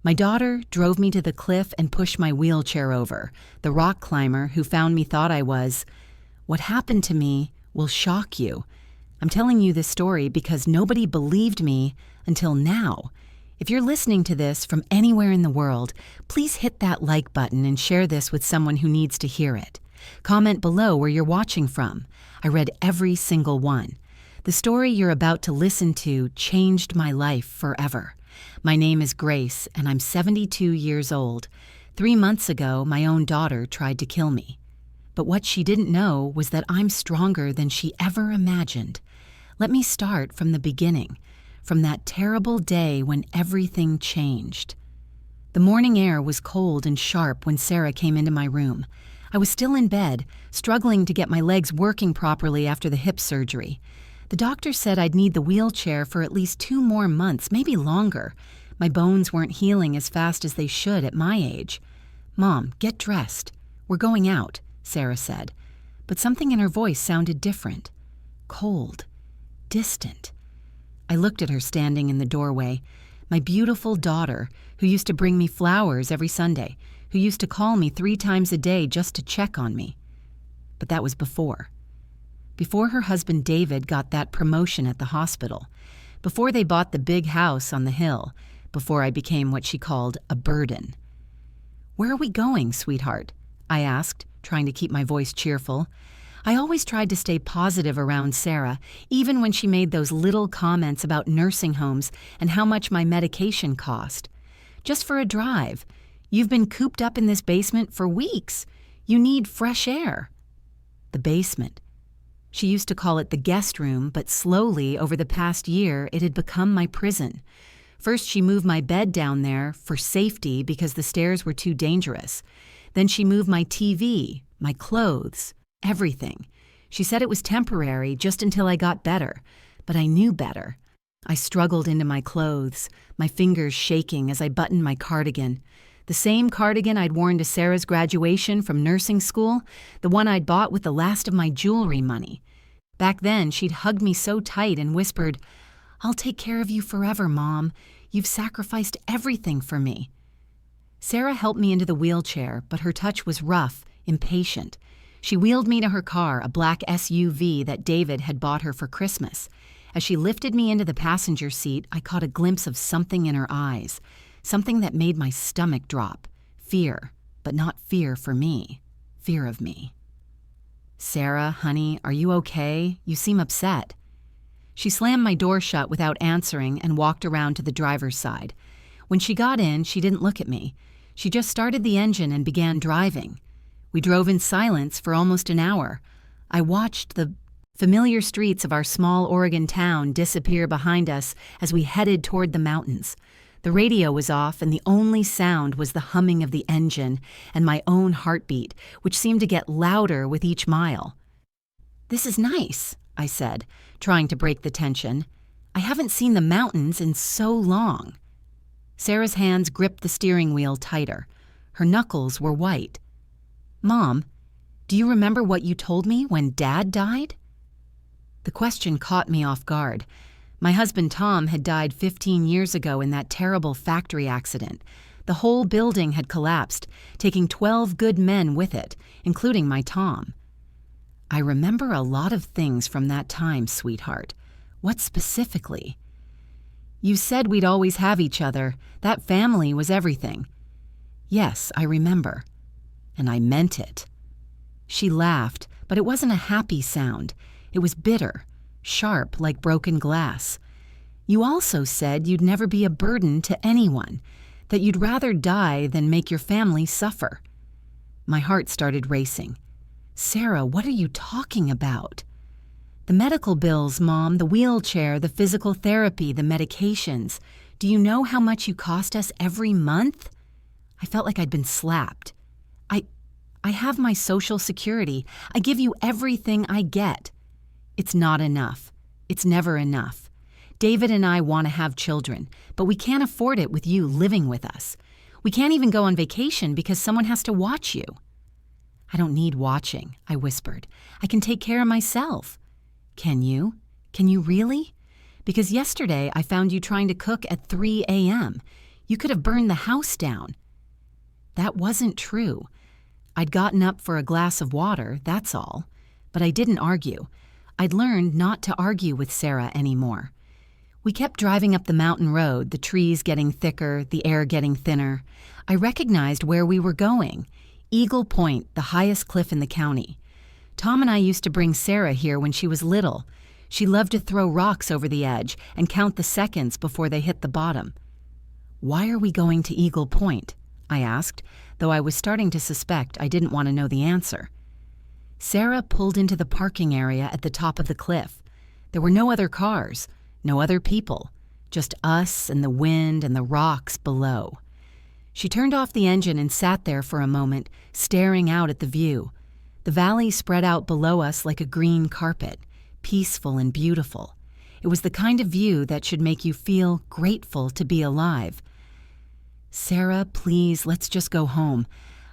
My daughter drove me to the cliff and pushed my wheelchair over. The rock climber who found me thought I was. What happened to me will shock you. I'm telling you this story because nobody believed me until now. If you're listening to this from anywhere in the world, please hit that like button and share this with someone who needs to hear it. Comment below where you're watching from. I read every single one. The story you're about to listen to changed my life forever. My name is Grace, and I'm 72 years old. 3 months ago, my own daughter tried to kill me. But what she didn't know was that I'm stronger than she ever imagined. Let me start from the beginning, from that terrible day when everything changed. The morning air was cold and sharp when Sarah came into my room. I was still in bed, struggling to get my legs working properly after the hip surgery. The doctor said I'd need the wheelchair for at least 2 more months, maybe longer. My bones weren't healing as fast as they should at my age. "Mom, get dressed. We're going out," Sarah said. But something in her voice sounded different. Cold. Distant. I looked at her standing in the doorway. My beautiful daughter, who used to bring me flowers every Sunday, who used to call me 3 times a day just to check on me. But that was before. Before her husband David got that promotion at the hospital. Before they bought the big house on the hill. Before I became what she called a burden. "Where are we going, sweetheart?" I asked, trying to keep my voice cheerful. I always tried to stay positive around Sarah, even when she made those little comments about nursing homes and how much my medication cost. "Just for a drive. You've been cooped up in this basement for weeks. You need fresh air." The basement. She used to call it the guest room, but slowly, over the past year, it had become my prison. First, she moved my bed down there for safety because the stairs were too dangerous. Then she moved my TV, my clothes, everything. She said it was temporary, just until I got better. But I knew better. I struggled into my clothes, my fingers shaking as I buttoned my cardigan. The same cardigan I'd worn to Sarah's graduation from nursing school, the one I'd bought with the last of my jewelry money. Back then, she'd hugged me so tight and whispered, "I'll take care of you forever, Mom. You've sacrificed everything for me." Sarah helped me into the wheelchair, but her touch was rough, impatient. She wheeled me to her car, a black SUV that David had bought her for Christmas. As she lifted me into the passenger seat, I caught a glimpse of something in her eyes. Something that made my stomach drop. Fear, but not fear for me. Fear of me. "Sarah, honey, are you okay? You seem upset." She slammed my door shut without answering and walked around to the driver's side. When she got in, she didn't look at me. She just started the engine and began driving. We drove in silence for almost an hour. I watched the familiar streets of our small Oregon town disappear behind us as we headed toward the mountains. The radio was off, and the only sound was the humming of the engine and my own heartbeat, which seemed to get louder with each mile. "This is nice," I said, trying to break the tension. "I haven't seen the mountains in so long." Sarah's hands gripped the steering wheel tighter. Her knuckles were white. "Mom, do you remember what you told me when Dad died?" The question caught me off guard. My husband Tom had died 15 years ago in that terrible factory accident. The whole building had collapsed, taking 12 good men with it, including my Tom. "I remember a lot of things from that time, sweetheart. What specifically?" "You said we'd always have each other. That family was everything." "Yes, I remember. And I meant it." She laughed, but it wasn't a happy sound. It was bitter. Sharp like broken glass. "You also said you'd never be a burden to anyone, that you'd rather die than make your family suffer." My heart started racing. "Sarah, what are you talking about?" "The medical bills, Mom, the wheelchair, the physical therapy, the medications. Do you know how much you cost us every month?" I felt like I'd been slapped. I have my Social Security. I give you everything I get." "It's not enough. It's never enough. David and I want to have children, but we can't afford it with you living with us. We can't even go on vacation because someone has to watch you." "I don't need watching," I whispered. "I can take care of myself." "Can you? Can you really? Because yesterday I found you trying to cook at 3 a.m. You could have burned the house down." That wasn't true. I'd gotten up for a glass of water, that's all. But I didn't argue. I'd learned not to argue with Sarah anymore. We kept driving up the mountain road, the trees getting thicker, the air getting thinner. I recognized where we were going. Eagle Point, the highest cliff in the county. Tom and I used to bring Sarah here when she was little. She loved to throw rocks over the edge and count the seconds before they hit the bottom. "Why are we going to Eagle Point?" I asked, though I was starting to suspect I didn't want to know the answer. Sarah pulled into the parking area at the top of the cliff. There were no other cars, no other people, just us and the wind and the rocks below. She turned off the engine and sat there for a moment, staring out at the view. The valley spread out below us like a green carpet, peaceful and beautiful. It was the kind of view that should make you feel grateful to be alive. "Sarah, please, let's just go home.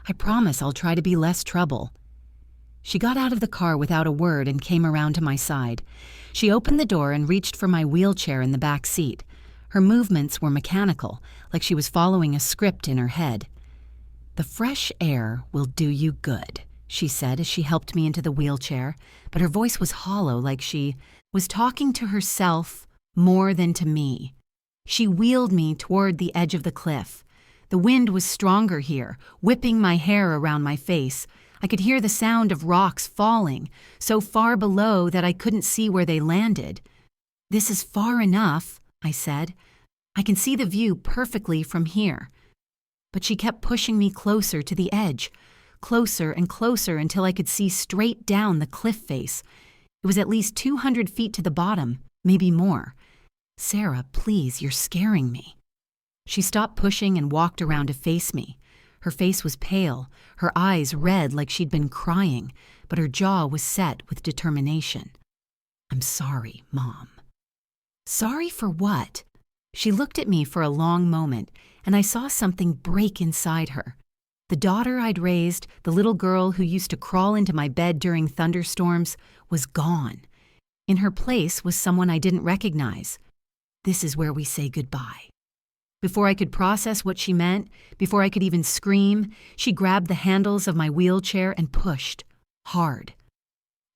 I promise I'll try to be less trouble." She got out of the car without a word and came around to my side. She opened the door and reached for my wheelchair in the back seat. Her movements were mechanical, like she was following a script in her head. "The fresh air will do you good," she said as she helped me into the wheelchair, but her voice was hollow, like she was talking to herself more than to me. She wheeled me toward the edge of the cliff. The wind was stronger here, whipping my hair around my face. I could hear the sound of rocks falling, so far below that I couldn't see where they landed. "This is far enough," I said. "I can see the view perfectly from here." But she kept pushing me closer to the edge, closer and closer until I could see straight down the cliff face. It was at least 200 feet to the bottom, maybe more. "Sarah, please, you're scaring me." She stopped pushing and walked around to face me. Her face was pale, her eyes red like she'd been crying, but her jaw was set with determination. "I'm sorry, Mom." "Sorry for what?" She looked at me for a long moment, and I saw something break inside her. The daughter I'd raised, the little girl who used to crawl into my bed during thunderstorms, was gone. In her place was someone I didn't recognize. "This is where we say goodbye." Before I could process what she meant, before I could even scream, she grabbed the handles of my wheelchair and pushed, hard.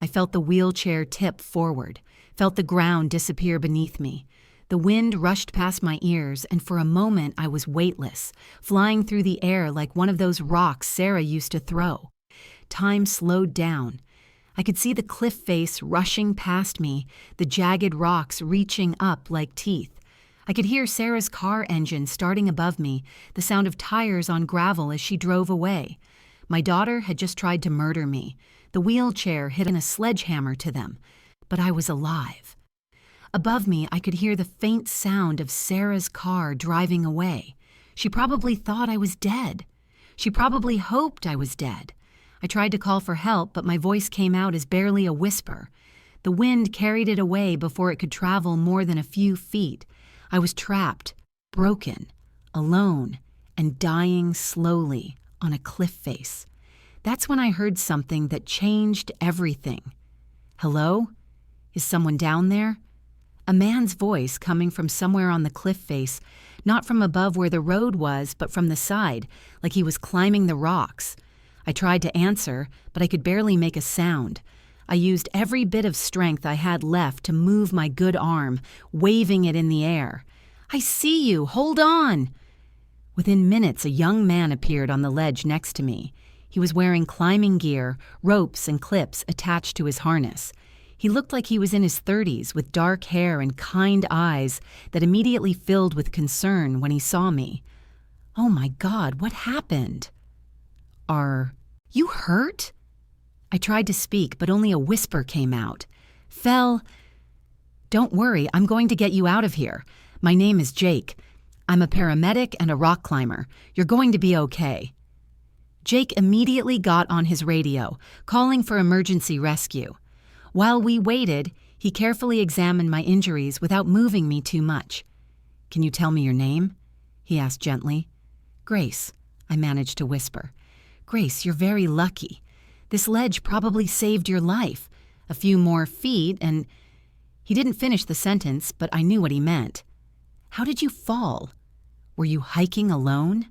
I felt the wheelchair tip forward, felt the ground disappear beneath me. The wind rushed past my ears, and for a moment I was weightless, flying through the air like one of those rocks Sarah used to throw. Time slowed down. I could see the cliff face rushing past me, the jagged rocks reaching up like teeth. I could hear Sarah's car engine starting above me, the sound of tires on gravel as she drove away. My daughter had just tried to murder me. The wheelchair hit a sledgehammer to them, but I was alive. Above me, I could hear the faint sound of Sarah's car driving away. She probably thought I was dead. She probably hoped I was dead. I tried to call for help, but my voice came out as barely a whisper. The wind carried it away before it could travel more than a few feet. I was trapped, broken, alone, and dying slowly on a cliff face. That's when I heard something that changed everything. "Hello? Is someone down there?" A man's voice coming from somewhere on the cliff face, not from above where the road was, but from the side, like he was climbing the rocks. I tried to answer, but I could barely make a sound. I used every bit of strength I had left to move my good arm, waving it in the air. "I see you! Hold on!" Within minutes, a young man appeared on the ledge next to me. He was wearing climbing gear, ropes and clips attached to his harness. He looked like he was in his 30s, with dark hair and kind eyes that immediately filled with concern when he saw me. "Oh my God, what happened?" "Are you hurt?" I tried to speak, but only a whisper came out. "Don't worry, I'm going to get you out of here. My name is Jake. I'm a paramedic and a rock climber. You're going to be okay." Jake immediately got on his radio, calling for emergency rescue. While we waited, he carefully examined my injuries without moving me too much. "Can you tell me your name?" he asked gently. "Grace," I managed to whisper. "Grace, you're very lucky. This ledge probably saved your life. A few more feet and—" He didn't finish the sentence, but I knew what he meant. "How did you fall?" Were you hiking alone?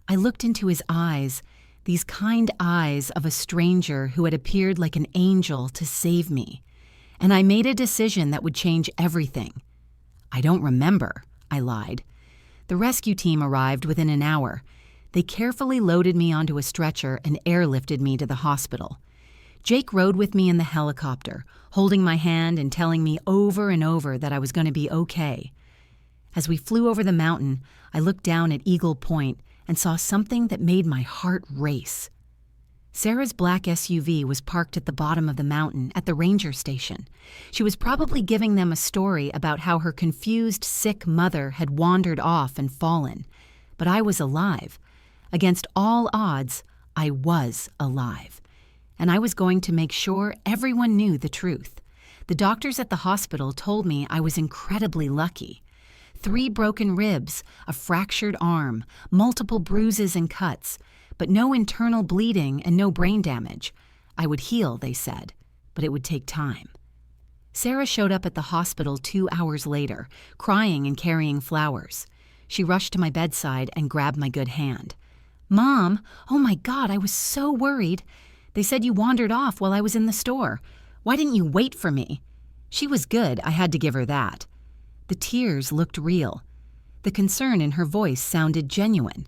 I looked into his eyes, these kind eyes of a stranger who had appeared like an angel to save me, and I made a decision that would change everything. I don't remember, I lied. The rescue team arrived within an hour. They carefully loaded me onto a stretcher and airlifted me to the hospital. Jake rode with me in the helicopter, holding my hand and telling me over and over that I was going to be okay. As we flew over the mountain, I looked down at Eagle Point and saw something that made my heart race. Sarah's black SUV was parked at the bottom of the mountain at the ranger station. She was probably giving them a story about how her confused, sick mother had wandered off and fallen. But I was alive. Against all odds, I was alive. And I was going to make sure everyone knew the truth. The doctors at the hospital told me I was incredibly lucky. 3 broken ribs, a fractured arm, multiple bruises and cuts, but no internal bleeding and no brain damage. I would heal, they said, but it would take time. Sarah showed up at the hospital 2 hours later, crying and carrying flowers. She rushed to my bedside and grabbed my good hand. "Mom, oh my God, I was so worried. They said you wandered off while I was in the store. Why didn't you wait for me?" She was good, I had to give her that. The tears looked real. The concern in her voice sounded genuine.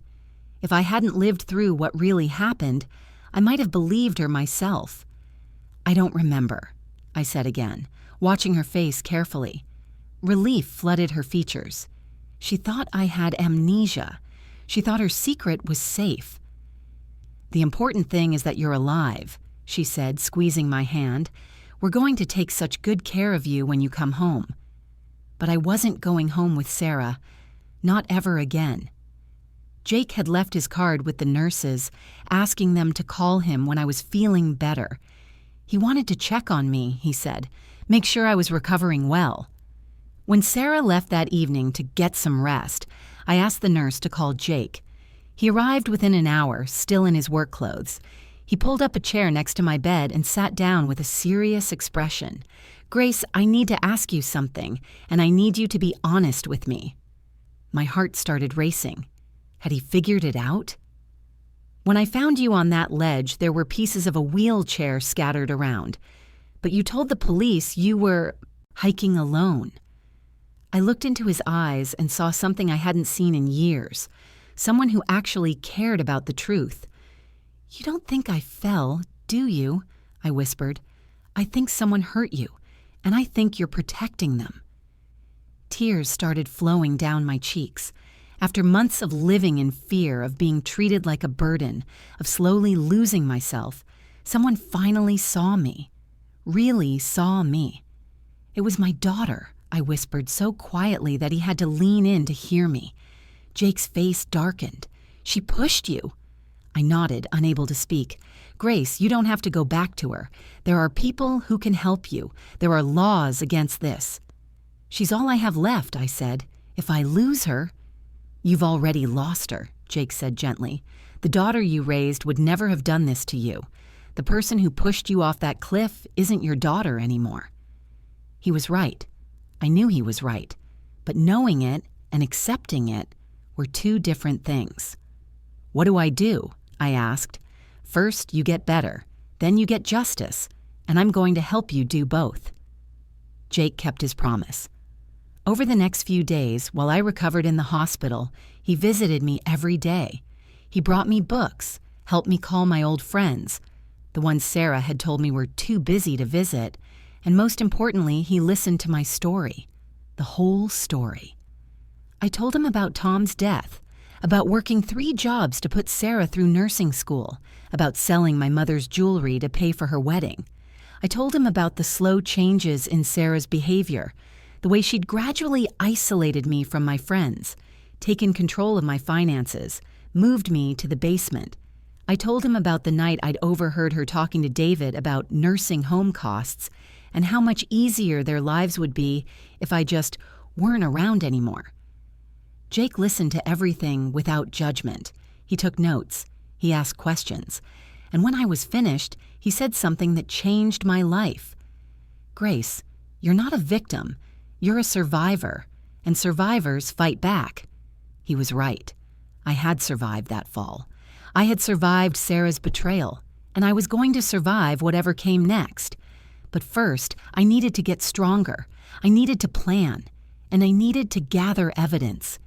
If I hadn't lived through what really happened, I might have believed her myself. "I don't remember," I said again, watching her face carefully. Relief flooded her features. She thought I had amnesia. She thought her secret was safe. "The important thing is that you're alive," she said, squeezing my hand. "We're going to take such good care of you when you come home." But I wasn't going home with Sarah. Not ever again. Jake had left his card with the nurses, asking them to call him when I was feeling better. He wanted to check on me, he said, make sure I was recovering well. When Sarah left that evening to get some rest, I asked the nurse to call Jake. He arrived within an hour, still in his work clothes. He pulled up a chair next to my bed and sat down with a serious expression. "Grace, I need to ask you something, and I need you to be honest with me." My heart started racing. Had he figured it out? "When I found you on that ledge, there were pieces of a wheelchair scattered around. But you told the police you were hiking alone." I looked into his eyes and saw something I hadn't seen in years. Someone who actually cared about the truth. "You don't think I fell, do you?" I whispered. "I think someone hurt you, and I think you're protecting them." Tears started flowing down my cheeks. After months of living in fear, of being treated like a burden, of slowly losing myself, someone finally saw me. Really saw me. "It was my daughter," I whispered so quietly that he had to lean in to hear me. Jake's face darkened. "She pushed you." I nodded, unable to speak. "Grace, you don't have to go back to her. There are people who can help you. There are laws against this." "She's all I have left," I said. "If I lose her—" "You've already lost her," Jake said gently. "The daughter you raised would never have done this to you. The person who pushed you off that cliff isn't your daughter anymore." He was right. I knew he was right. But knowing it and accepting it were 2 different things. "What do I do?" I asked. "First, you get better. Then you get justice. And I'm going to help you do both." Jake kept his promise. Over the next few days, while I recovered in the hospital, he visited me every day. He brought me books, helped me call my old friends, the ones Sarah had told me were too busy to visit, and most importantly, he listened to my story, the whole story. I told him about Tom's death, about working 3 jobs to put Sarah through nursing school, about selling my mother's jewelry to pay for her wedding. I told him about the slow changes in Sarah's behavior, the way she'd gradually isolated me from my friends, taken control of my finances, moved me to the basement. I told him about the night I'd overheard her talking to David about nursing home costs and how much easier their lives would be if I just weren't around anymore. Jake listened to everything without judgment. He took notes. He asked questions. And when I was finished, he said something that changed my life. "Grace, you're not a victim. You're a survivor, and survivors fight back." He was right. I had survived that fall. I had survived Sarah's betrayal, and I was going to survive whatever came next. But first, I needed to get stronger. I needed to plan, and I needed to gather evidence.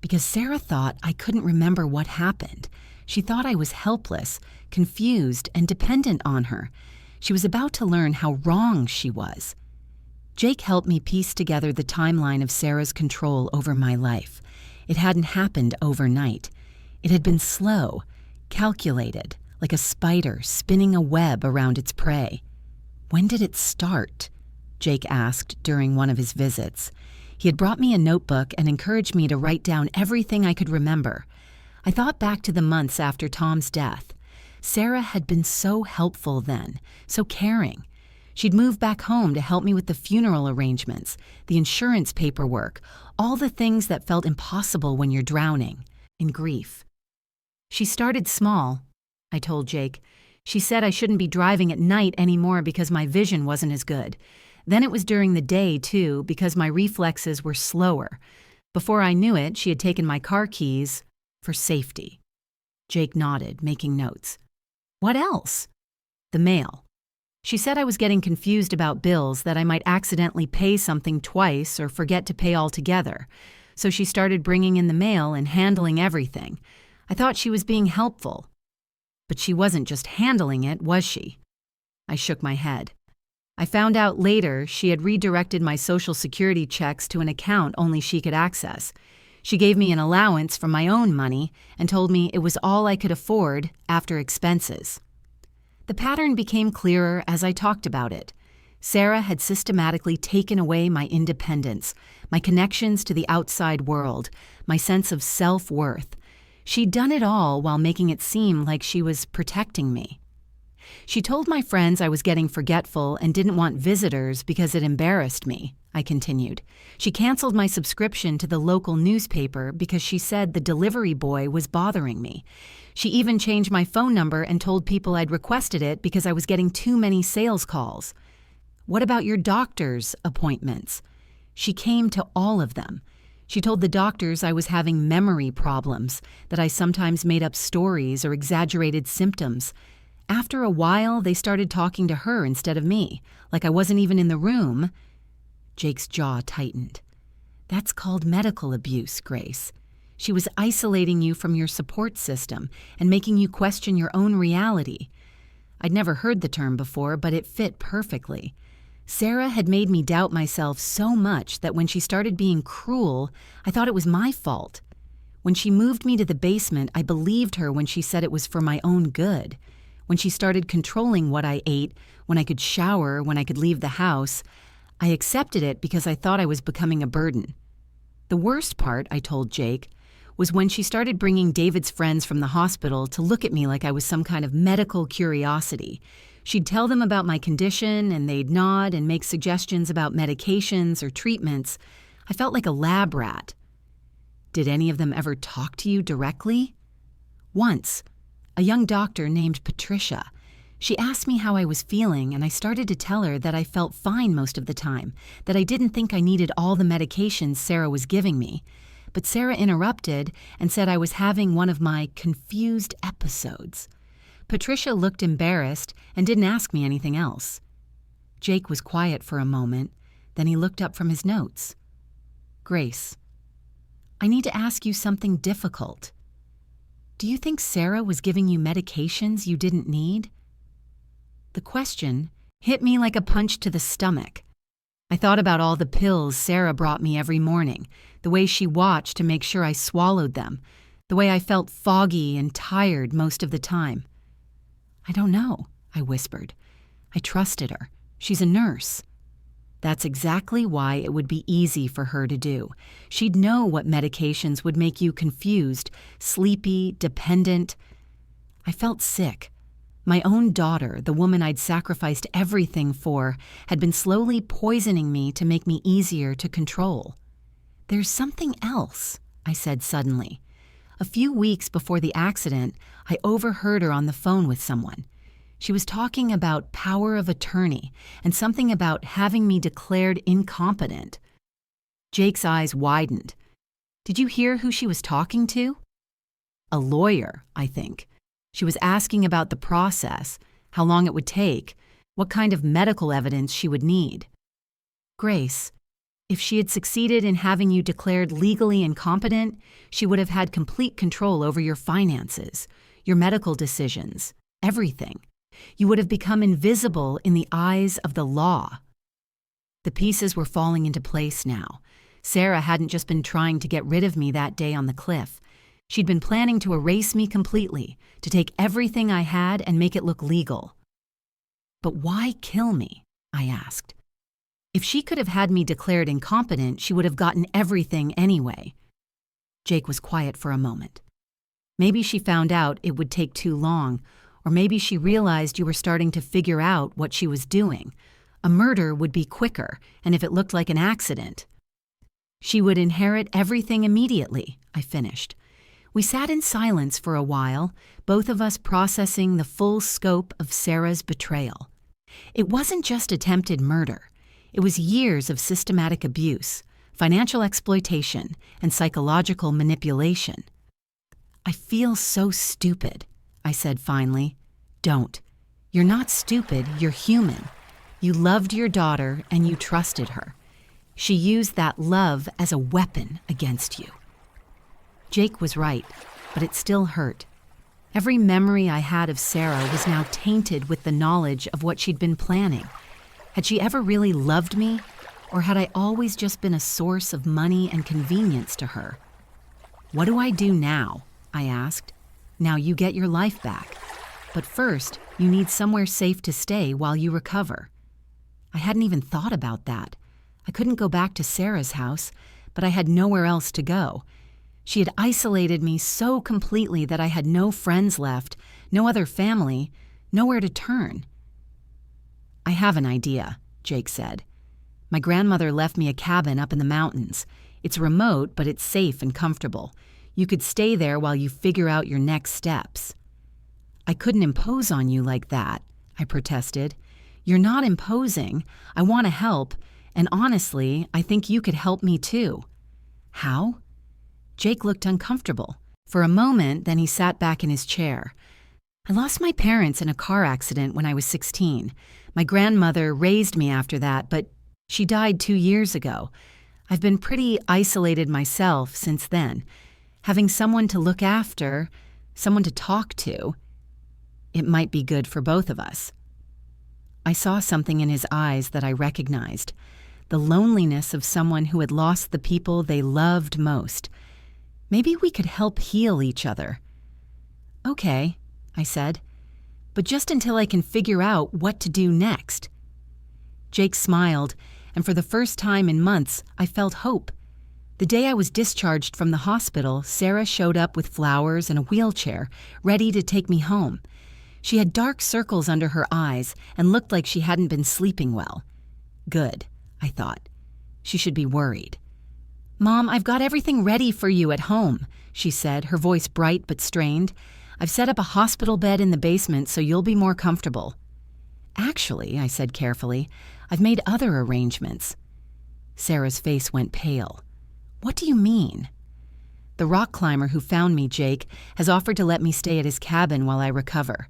Because Sarah thought I couldn't remember what happened. She thought I was helpless, confused, and dependent on her. She was about to learn how wrong she was. Jake helped me piece together the timeline of Sarah's control over my life. It hadn't happened overnight. It had been slow, calculated, like a spider spinning a web around its prey. "When did it start?" Jake asked during one of his visits. He had brought me a notebook and encouraged me to write down everything I could remember. I thought back to the months after Tom's death. Sarah had been so helpful then, so caring. She'd moved back home to help me with the funeral arrangements, the insurance paperwork, all the things that felt impossible when you're drowning in grief. "She started small," I told Jake. "She said I shouldn't be driving at night anymore because my vision wasn't as good. Then it was during the day, too, because my reflexes were slower. Before I knew it, she had taken my car keys for safety." Jake nodded, making notes. "What else?" "The mail. She said I was getting confused about bills, that I might accidentally pay something twice or forget to pay altogether. So she started bringing in the mail and handling everything. I thought she was being helpful. But she wasn't just handling it, was she?" I shook my head. I found out later she had redirected my Social Security checks to an account only she could access. She gave me an allowance from my own money and told me it was all I could afford after expenses. The pattern became clearer as I talked about it. Sarah had systematically taken away my independence, my connections to the outside world, my sense of self-worth. She'd done it all while making it seem like she was protecting me. "She told my friends I was getting forgetful and didn't want visitors because it embarrassed me," I continued. "She canceled my subscription to the local newspaper because she said the delivery boy was bothering me. She even changed my phone number and told people I'd requested it because I was getting too many sales calls. What about your doctor's appointments?" She came to all of them. She told the doctors I was having memory problems, that I sometimes made up stories or exaggerated symptoms. After a while, they started talking to her instead of me, like I wasn't even in the room. Jake's jaw tightened. "That's called medical abuse, Grace. She was isolating you from your support system and making you question your own reality." I'd never heard the term before, but it fit perfectly. Sarah had made me doubt myself so much that when she started being cruel, I thought it was my fault. When she moved me to the basement, I believed her when she said it was for my own good. When she started controlling what I ate, when I could shower, when I could leave the house, I accepted it because I thought I was becoming a burden. The worst part, I told Jake, was when she started bringing David's friends from the hospital to look at me like I was some kind of medical curiosity. She'd tell them about my condition, and they'd nod and make suggestions about medications or treatments. I felt like a lab rat. "Did any of them ever talk to you directly?" "Once. A young doctor named Patricia. She asked me how I was feeling, and I started to tell her that I felt fine most of the time, that I didn't think I needed all the medications Sarah was giving me. But Sarah interrupted and said I was having one of my confused episodes. Patricia looked embarrassed and didn't ask me anything else." Jake was quiet for a moment, then he looked up from his notes. "Grace, I need to ask you something difficult. Do you think Sarah was giving you medications you didn't need?" The question hit me like a punch to the stomach. I thought about all the pills Sarah brought me every morning, the way she watched to make sure I swallowed them, the way I felt foggy and tired most of the time. "I don't know," I whispered. I trusted her. She's a nurse. That's exactly why it would be easy for her to do. She'd know what medications would make you confused, sleepy, dependent. I felt sick. My own daughter, the woman I'd sacrificed everything for, had been slowly poisoning me to make me easier to control. "There's something else," I said suddenly. A few weeks before the accident, I overheard her on the phone with someone. She was talking about power of attorney and something about having me declared incompetent. Jake's eyes widened. Did you hear who she was talking to? A lawyer, I think. She was asking about the process, how long it would take, what kind of medical evidence she would need. Grace, if she had succeeded in having you declared legally incompetent, she would have had complete control over your finances, your medical decisions, everything. You would have become invisible in the eyes of the law. The pieces were falling into place now. Sarah hadn't just been trying to get rid of me that day on the cliff. She'd been planning to erase me completely, to take everything I had and make it look legal. But why kill me? I asked. If she could have had me declared incompetent, she would have gotten everything anyway. Jake was quiet for a moment. Maybe she found out it would take too long, or maybe she realized you were starting to figure out what she was doing. A murder would be quicker, and if it looked like an accident. She would inherit everything immediately, I finished. We sat in silence for a while, both of us processing the full scope of Sarah's betrayal. It wasn't just attempted murder. It was years of systematic abuse, financial exploitation, and psychological manipulation. I feel so stupid, I said finally. Don't. You're not stupid, you're human. You loved your daughter and you trusted her. She used that love as a weapon against you. Jake was right, but it still hurt. Every memory I had of Sarah was now tainted with the knowledge of what she'd been planning. Had she ever really loved me, or had I always just been a source of money and convenience to her? What do I do now? I asked. Now you get your life back. But first, you need somewhere safe to stay while you recover. I hadn't even thought about that. I couldn't go back to Sarah's house, but I had nowhere else to go. She had isolated me so completely that I had no friends left, no other family, nowhere to turn. I have an idea, Jake said. My grandmother left me a cabin up in the mountains. It's remote, but it's safe and comfortable. You could stay there while you figure out your next steps. I couldn't impose on you like that, I protested. You're not imposing. I want to help, and honestly, I think you could help me too. How? Jake looked uncomfortable. For a moment, then he sat back in his chair. I lost my parents in a car accident when I was 16. My grandmother raised me after that, but she died 2 years ago. I've been pretty isolated myself since then. Having someone to look after, someone to talk to, it might be good for both of us. I saw something in his eyes that I recognized. The loneliness of someone who had lost the people they loved most. Maybe we could help heal each other. Okay, I said, but just until I can figure out what to do next. Jake smiled, and for the first time in months, I felt hope. The day I was discharged from the hospital, Sarah showed up with flowers and a wheelchair, ready to take me home. She had dark circles under her eyes and looked like she hadn't been sleeping well. Good, I thought. She should be worried. Mom, I've got everything ready for you at home, she said, her voice bright but strained. I've set up a hospital bed in the basement so you'll be more comfortable. Actually, I said carefully, I've made other arrangements. Sarah's face went pale. What do you mean? The rock climber who found me, Jake, has offered to let me stay at his cabin while I recover.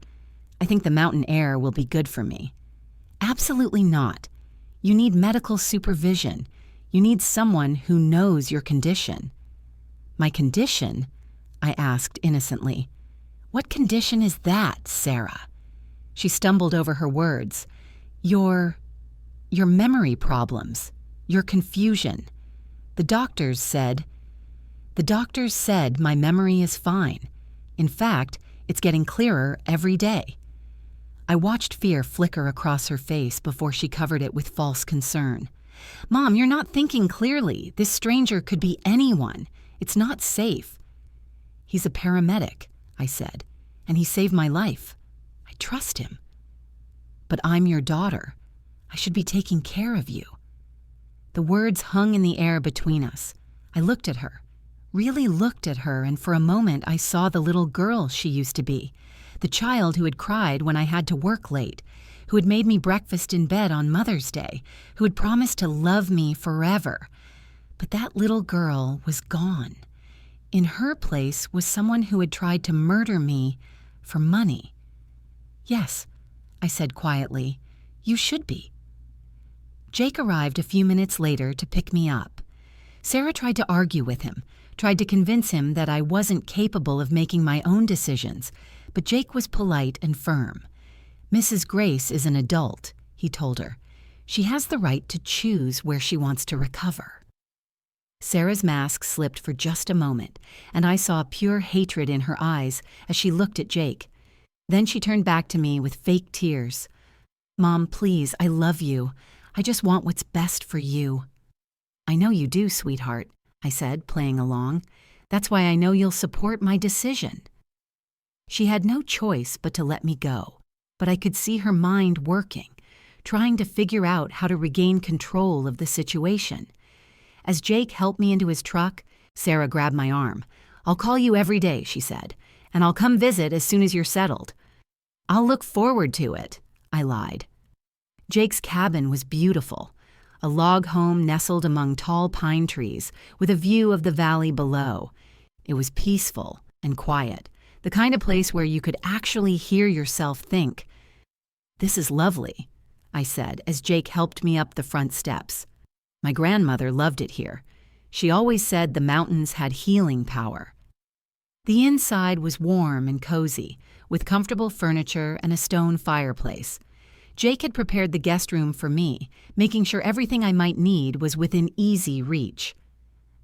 I think the mountain air will be good for me. Absolutely not. You need medical supervision. You need someone who knows your condition. My condition? I asked innocently. What condition is that, Sarah? She stumbled over her words. Your memory problems. Your confusion. The doctors said my memory is fine. In fact, it's getting clearer every day. I watched fear flicker across her face before she covered it with false concern. Mom, you're not thinking clearly. This stranger could be anyone. It's not safe. He's a paramedic, I said, and he saved my life. I trust him. But I'm your daughter. I should be taking care of you. The words hung in the air between us. I looked at her, really looked at her, and for a moment I saw the little girl she used to be, the child who had cried when I had to work late, who had made me breakfast in bed on Mother's Day, who had promised to love me forever. But that little girl was gone. In her place was someone who had tried to murder me for money. Yes, I said quietly, you should be. Jake arrived a few minutes later to pick me up. Sarah tried to argue with him, tried to convince him that I wasn't capable of making my own decisions, but Jake was polite and firm. Mrs. Grace is an adult, he told her. She has the right to choose where she wants to recover. Sarah's mask slipped for just a moment, and I saw pure hatred in her eyes as she looked at Jake. Then she turned back to me with fake tears. Mom, please, I love you. I just want what's best for you. I know you do, sweetheart, I said, playing along. That's why I know you'll support my decision. She had no choice but to let me go, but I could see her mind working, trying to figure out how to regain control of the situation. As Jake helped me into his truck, Sarah grabbed my arm. I'll call you every day, she said, and I'll come visit as soon as you're settled. I'll look forward to it, I lied. Jake's cabin was beautiful, a log home nestled among tall pine trees with a view of the valley below. It was peaceful and quiet, the kind of place where you could actually hear yourself think. This is lovely, I said as Jake helped me up the front steps. My grandmother loved it here. She always said the mountains had healing power. The inside was warm and cozy, with comfortable furniture and a stone fireplace. Jake had prepared the guest room for me, making sure everything I might need was within easy reach.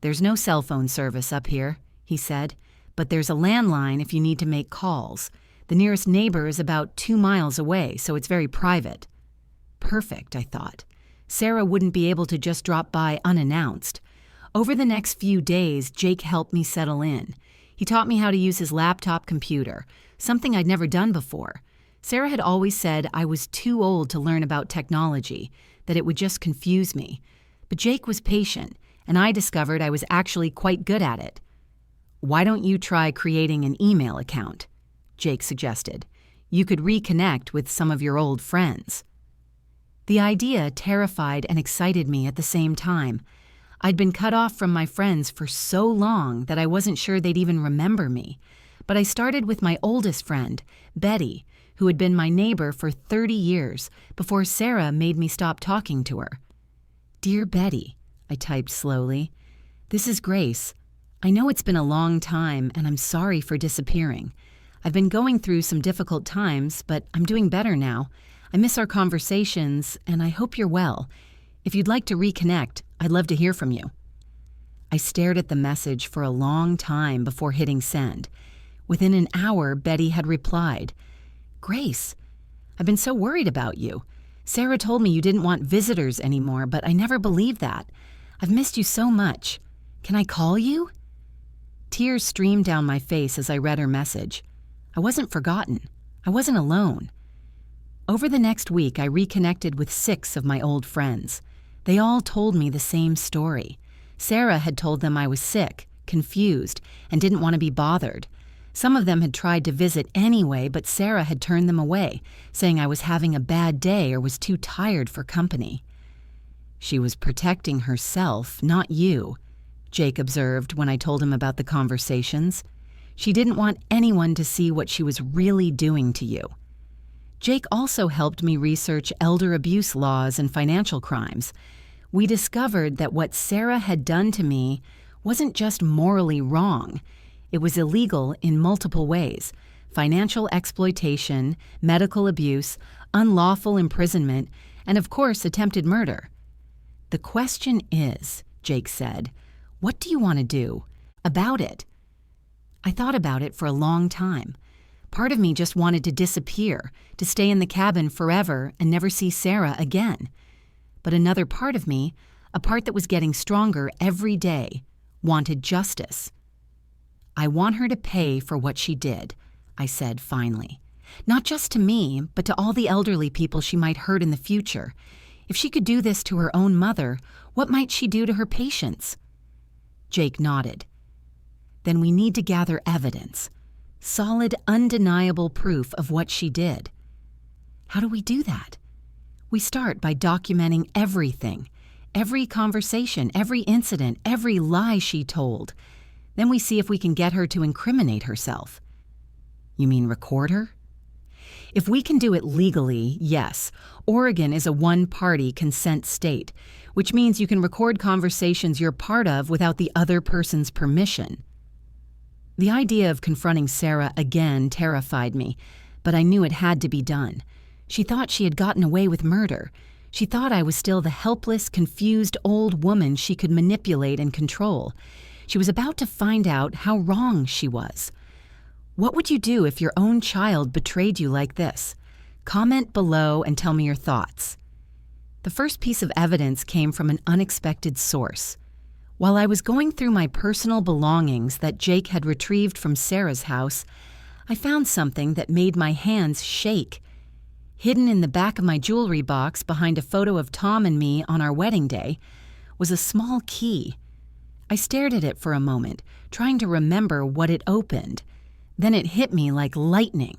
There's no cell phone service up here, he said, but there's a landline if you need to make calls. The nearest neighbor is about 2 miles away, so it's very private. Perfect, I thought. Sarah wouldn't be able to just drop by unannounced. Over the next few days, Jake helped me settle in. He taught me how to use his laptop computer, something I'd never done before. Sarah had always said I was too old to learn about technology, that it would just confuse me. But Jake was patient, and I discovered I was actually quite good at it. Why don't you try creating an email account? Jake suggested. You could reconnect with some of your old friends. The idea terrified and excited me at the same time. I'd been cut off from my friends for so long that I wasn't sure they'd even remember me. But I started with my oldest friend, Betty, who had been my neighbor for 30 years before Sarah made me stop talking to her. Dear Betty, I typed slowly. This is Grace. I know it's been a long time and I'm sorry for disappearing. I've been going through some difficult times, but I'm doing better now. I miss our conversations and I hope you're well. If you'd like to reconnect, I'd love to hear from you. I stared at the message for a long time before hitting send. Within an hour, Betty had replied. Grace, I've been so worried about you. Sarah told me you didn't want visitors anymore, but I never believed that. I've missed you so much. Can I call you? Tears streamed down my face as I read her message. I wasn't forgotten. I wasn't alone. Over the next week, I reconnected with 6 of my old friends. They all told me the same story. Sarah had told them I was sick, confused, and didn't want to be bothered. Some of them had tried to visit anyway, but Sarah had turned them away, saying I was having a bad day or was too tired for company. She was protecting herself, not you, Jake observed when I told him about the conversations. She didn't want anyone to see what she was really doing to you. Jake also helped me research elder abuse laws and financial crimes. We discovered that what Sarah had done to me wasn't just morally wrong. It was illegal in multiple ways: financial exploitation, medical abuse, unlawful imprisonment, and of course, attempted murder. The question is, Jake said, what do you want to do about it? I thought about it for a long time. Part of me just wanted to disappear, to stay in the cabin forever and never see Sarah again. But another part of me, a part that was getting stronger every day, wanted justice. I want her to pay for what she did, I said finally. Not just to me, but to all the elderly people she might hurt in the future. If she could do this to her own mother, what might she do to her patients? Jake nodded. Then we need to gather evidence. Solid, undeniable proof of what she did. How do we do that? We start by documenting everything, every conversation, every incident, every lie she told. Then we see if we can get her to incriminate herself." "You mean record her?" "If we can do it legally, yes. Oregon is a one-party consent state, which means you can record conversations you're part of without the other person's permission." The idea of confronting Sarah again terrified me, but I knew it had to be done. She thought she had gotten away with murder. She thought I was still the helpless, confused old woman she could manipulate and control. She was about to find out how wrong she was. What would you do if your own child betrayed you like this? Comment below and tell me your thoughts. The first piece of evidence came from an unexpected source. While I was going through my personal belongings that Jake had retrieved from Sarah's house, I found something that made my hands shake. Hidden in the back of my jewelry box behind a photo of Tom and me on our wedding day was a small key. I stared at it for a moment, trying to remember what it opened. Then it hit me like lightning.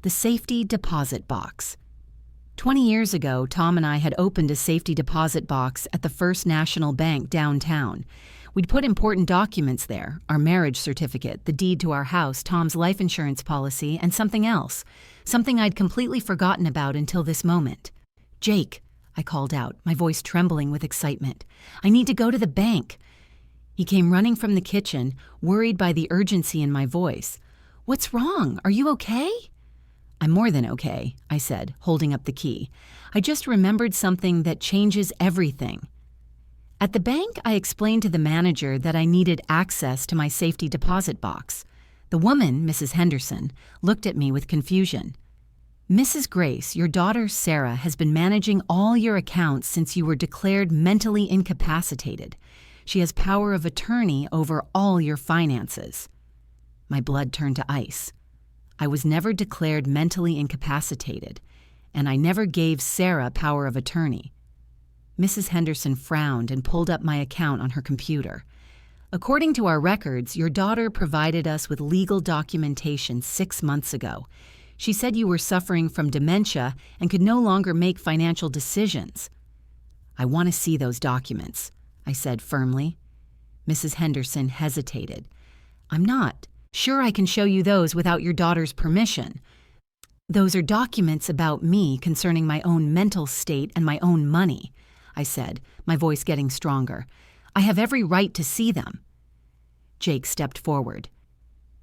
The safety deposit box. 20 years ago, Tom and I had opened a safety deposit box at the First National Bank downtown. We'd put important documents there, our marriage certificate, the deed to our house, Tom's life insurance policy, and something else, something I'd completely forgotten about until this moment. "Jake," I called out, my voice trembling with excitement. "I need to go to the bank." He came running from the kitchen, worried by the urgency in my voice. "What's wrong? Are you okay?" "I'm more than okay," I said, holding up the key. "I just remembered something that changes everything." At the bank, I explained to the manager that I needed access to my safety deposit box. The woman, Mrs. Henderson, looked at me with confusion. "Mrs. Grace, your daughter Sarah has been managing all your accounts since you were declared mentally incapacitated. She has power of attorney over all your finances." My blood turned to ice. I was never declared mentally incapacitated, and I never gave Sarah power of attorney. Mrs. Henderson frowned and pulled up my account on her computer. "According to our records, your daughter provided us with legal documentation 6 months ago. She said you were suffering from dementia and could no longer make financial decisions." "I want to see those documents," I said firmly. Mrs. Henderson hesitated. "I'm not sure I can show you those without your daughter's permission. Those are documents about me concerning my own mental state and my own money," I said, my voice getting stronger. "I have every right to see them." Jake stepped forward.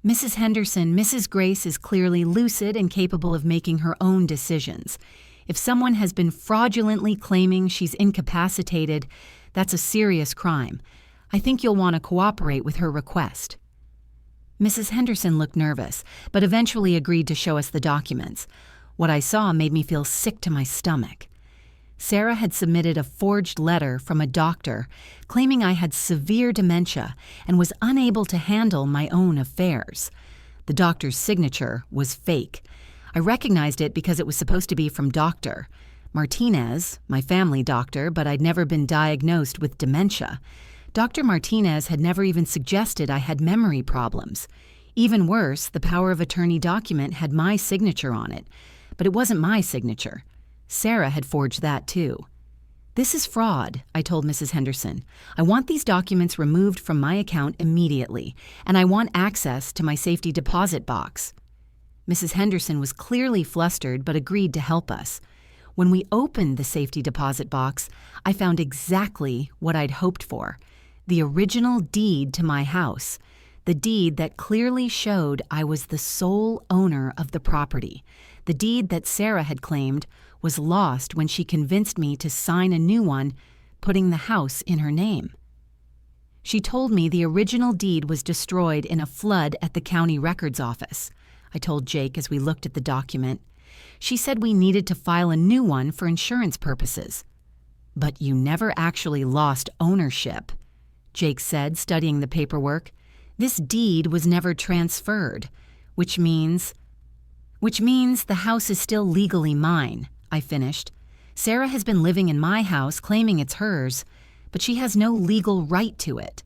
"Mrs. Henderson, Mrs. Grace is clearly lucid and capable of making her own decisions. If someone has been fraudulently claiming she's incapacitated, that's a serious crime. I think you'll want to cooperate with her request." Mrs. Henderson looked nervous, but eventually agreed to show us the documents. What I saw made me feel sick to my stomach. Sarah had submitted a forged letter from a doctor claiming I had severe dementia and was unable to handle my own affairs. The doctor's signature was fake. I recognized it because it was supposed to be from Dr. Martinez, my family doctor, but I'd never been diagnosed with dementia. Dr. Martinez had never even suggested I had memory problems. Even worse, the power of attorney document had my signature on it, but it wasn't my signature. Sarah had forged that too. "This is fraud," I told Mrs. Henderson. "I want these documents removed from my account immediately, and I want access to my safety deposit box." Mrs. Henderson was clearly flustered but agreed to help us. When we opened the safety deposit box, I found exactly what I'd hoped for: the original deed to my house, the deed that clearly showed I was the sole owner of the property, the deed that Sarah had claimed was lost when she convinced me to sign a new one, putting the house in her name. She told me the original deed was destroyed in a flood at the county records office, I told Jake as we looked at the document. She said we needed to file a new one for insurance purposes. "But you never actually lost ownership," Jake said, studying the paperwork. "This deed was never transferred, which means the house is still legally mine," I finished. "Sarah has been living in my house claiming it's hers, but she has no legal right to it."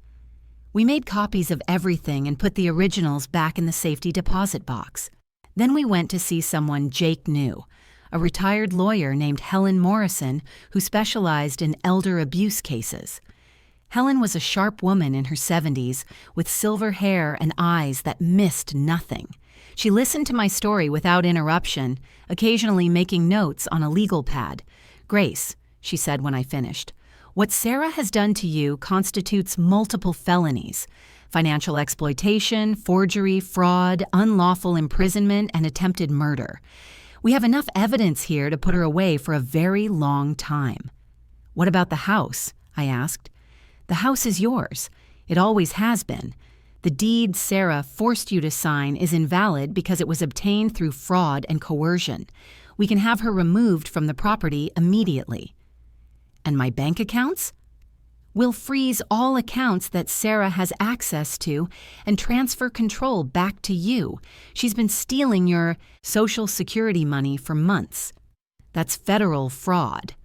We made copies of everything and put the originals back in the safety deposit box. Then we went to see someone Jake knew, a retired lawyer named Helen Morrison who specialized in elder abuse cases. Helen was a sharp woman in her 70s with silver hair and eyes that missed nothing. She listened to my story without interruption, occasionally making notes on a legal pad. "Grace," she said when I finished, "what Sarah has done to you constitutes multiple felonies: financial exploitation, forgery, fraud, unlawful imprisonment, and attempted murder. We have enough evidence here to put her away for a very long time." "What about the house?" I asked. "The house is yours. It always has been. The deed Sarah forced you to sign is invalid because it was obtained through fraud and coercion. We can have her removed from the property immediately." "And my bank accounts?" "We'll freeze all accounts that Sarah has access to and transfer control back to you. She's been stealing your Social Security money for months. That's federal fraud."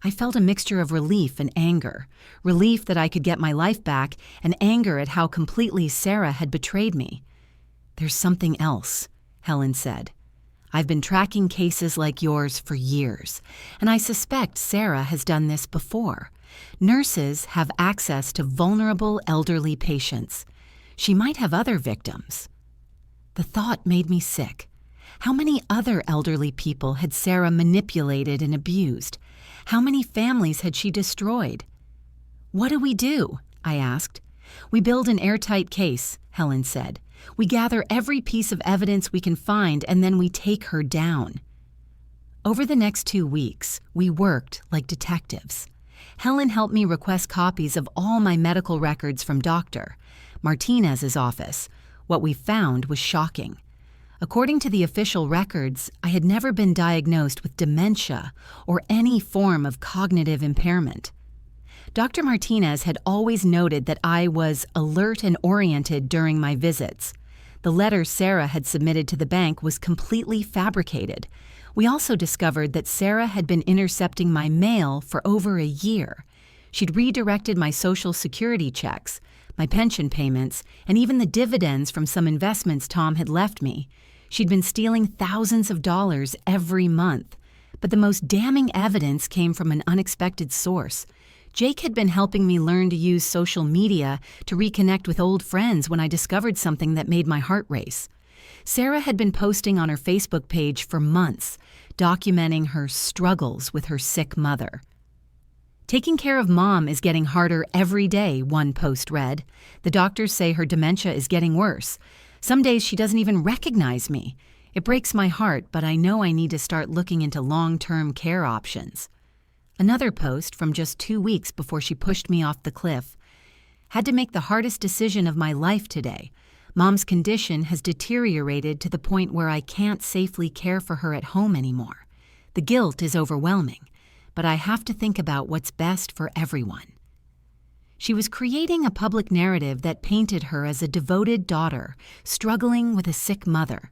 I felt a mixture of relief and anger. Relief that I could get my life back, and anger at how completely Sarah had betrayed me. "There's something else," Helen said. "I've been tracking cases like yours for years, and I suspect Sarah has done this before. Nurses have access to vulnerable elderly patients. She might have other victims." The thought made me sick. How many other elderly people had Sarah manipulated and abused? How many families had she destroyed? "What do we do?" I asked. "We build an airtight case," Helen said. "We gather every piece of evidence we can find, and then we take her down." Over the next 2 weeks, we worked like detectives. Helen helped me request copies of all my medical records from Dr. Martinez's office. What we found was shocking. According to the official records, I had never been diagnosed with dementia or any form of cognitive impairment. Dr. Martinez had always noted that I was alert and oriented during my visits. The letter Sarah had submitted to the bank was completely fabricated. We also discovered that Sarah had been intercepting my mail for over a year. She'd redirected my Social Security checks, my pension payments, and even the dividends from some investments Tom had left me. She'd been stealing thousands of dollars every month. But the most damning evidence came from an unexpected source. Jake had been helping me learn to use social media to reconnect with old friends when I discovered something that made my heart race. Sarah had been posting on her Facebook page for months, documenting her struggles with her sick mother. "Taking care of Mom is getting harder every day," one post read. "The doctors say her dementia is getting worse. Some days she doesn't even recognize me. It breaks my heart, but I know I need to start looking into long-term care options." Another post from just 2 weeks before she pushed me off the cliff. "Had to make the hardest decision of my life today. Mom's condition has deteriorated to the point where I can't safely care for her at home anymore. The guilt is overwhelming, but I have to think about what's best for everyone." She was creating a public narrative that painted her as a devoted daughter, struggling with a sick mother.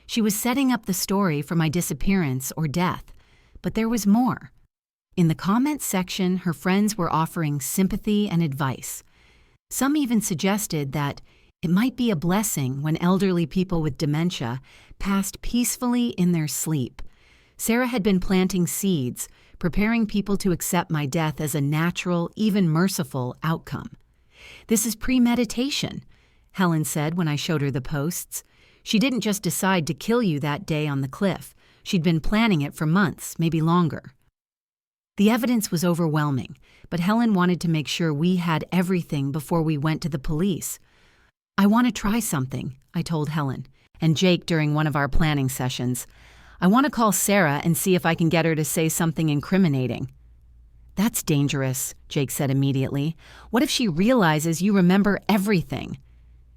She was setting up the story for my disappearance or death, but there was more. In the comments section, her friends were offering sympathy and advice. Some even suggested that it might be a blessing when elderly people with dementia passed peacefully in their sleep. Sarah had been planting seeds, preparing people to accept my death as a natural, even merciful outcome. "This is premeditation," Helen said when I showed her the posts. "She didn't just decide to kill you that day on the cliff. She'd been planning it for months, maybe longer." The evidence was overwhelming, but Helen wanted to make sure we had everything before we went to the police. "I want to try something," I told Helen, and Jake during one of our planning sessions. "I want to call Sarah and see if I can get her to say something incriminating." "That's dangerous," Jake said immediately. "What if she realizes you remember everything?"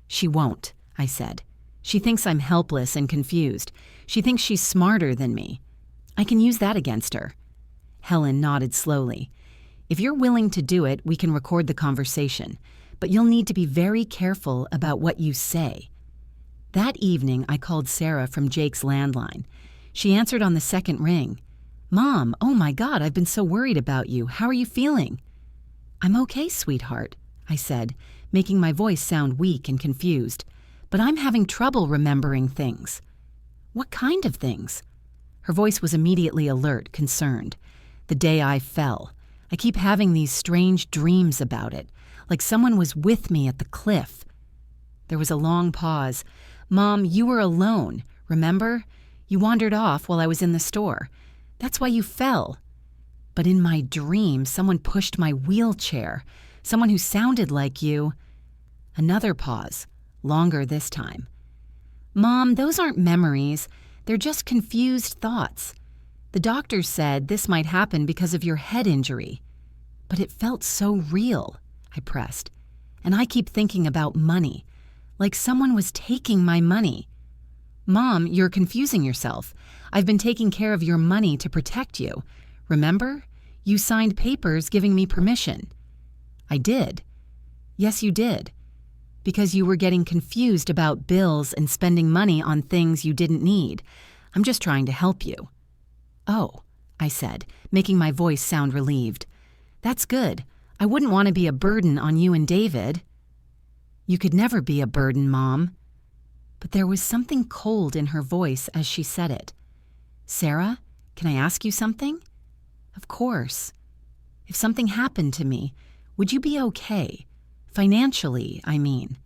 "She won't," I said. "She thinks I'm helpless and confused. She thinks she's smarter than me. I can use that against her." Helen nodded slowly. "If you're willing to do it, we can record the conversation, but you'll need to be very careful about what you say." That evening, I called Sarah from Jake's landline. She answered on the second ring. "Mom, oh my God, I've been so worried about you. How are you feeling?" "I'm okay, sweetheart," I said, making my voice sound weak and confused. "But I'm having trouble remembering things." "What kind of things?" Her voice was immediately alert, concerned. The day I fell. I keep having these strange dreams about it, like someone was with me at the cliff. There was a long pause. Mom, you were alone, remember? You wandered off while I was in the store. That's why you fell. But in my dream, someone pushed my wheelchair. Someone who sounded like you. Another pause, longer this time. Mom, those aren't memories. They're just confused thoughts. The doctor said this might happen because of your head injury. But it felt so real, I pressed. And I keep thinking about money, like someone was taking my money. Mom, you're confusing yourself. I've been taking care of your money to protect you. Remember? You signed papers giving me permission. I did. Yes, you did. Because you were getting confused about bills and spending money on things you didn't need. I'm just trying to help you. Oh, I said, making my voice sound relieved. That's good. I wouldn't want to be a burden on you and David. You could never be a burden, Mom. But there was something cold in her voice as she said it. Sarah, can I ask you something? Of course. If something happened to me, would you be okay? Financially, I mean.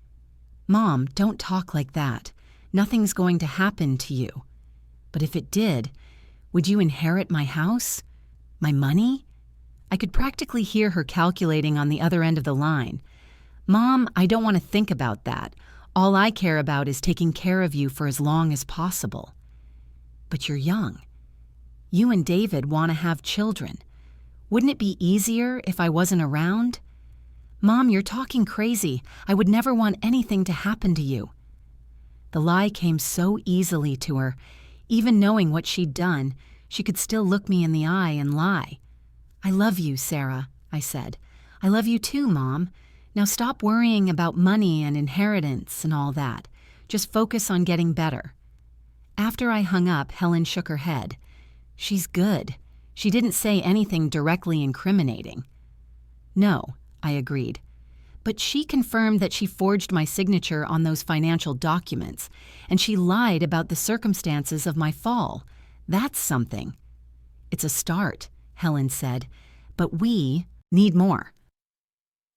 Mom, don't talk like that. Nothing's going to happen to you. But if it did, would you inherit my house? My money? I could practically hear her calculating on the other end of the line. Mom, I don't want to think about that. All I care about is taking care of you for as long as possible. But you're young. You and David want to have children. Wouldn't it be easier if I wasn't around? Mom, you're talking crazy. I would never want anything to happen to you. The lie came so easily to her. Even knowing what she'd done, she could still look me in the eye and lie. I love you, Sarah, I said. I love you too, Mom. Now stop worrying about money and inheritance and all that. Just focus on getting better. After I hung up, Helen shook her head. She's good. She didn't say anything directly incriminating. No, I agreed. But she confirmed that she forged my signature on those financial documents, and she lied about the circumstances of my fall. That's something. It's a start, Helen said, but we need more.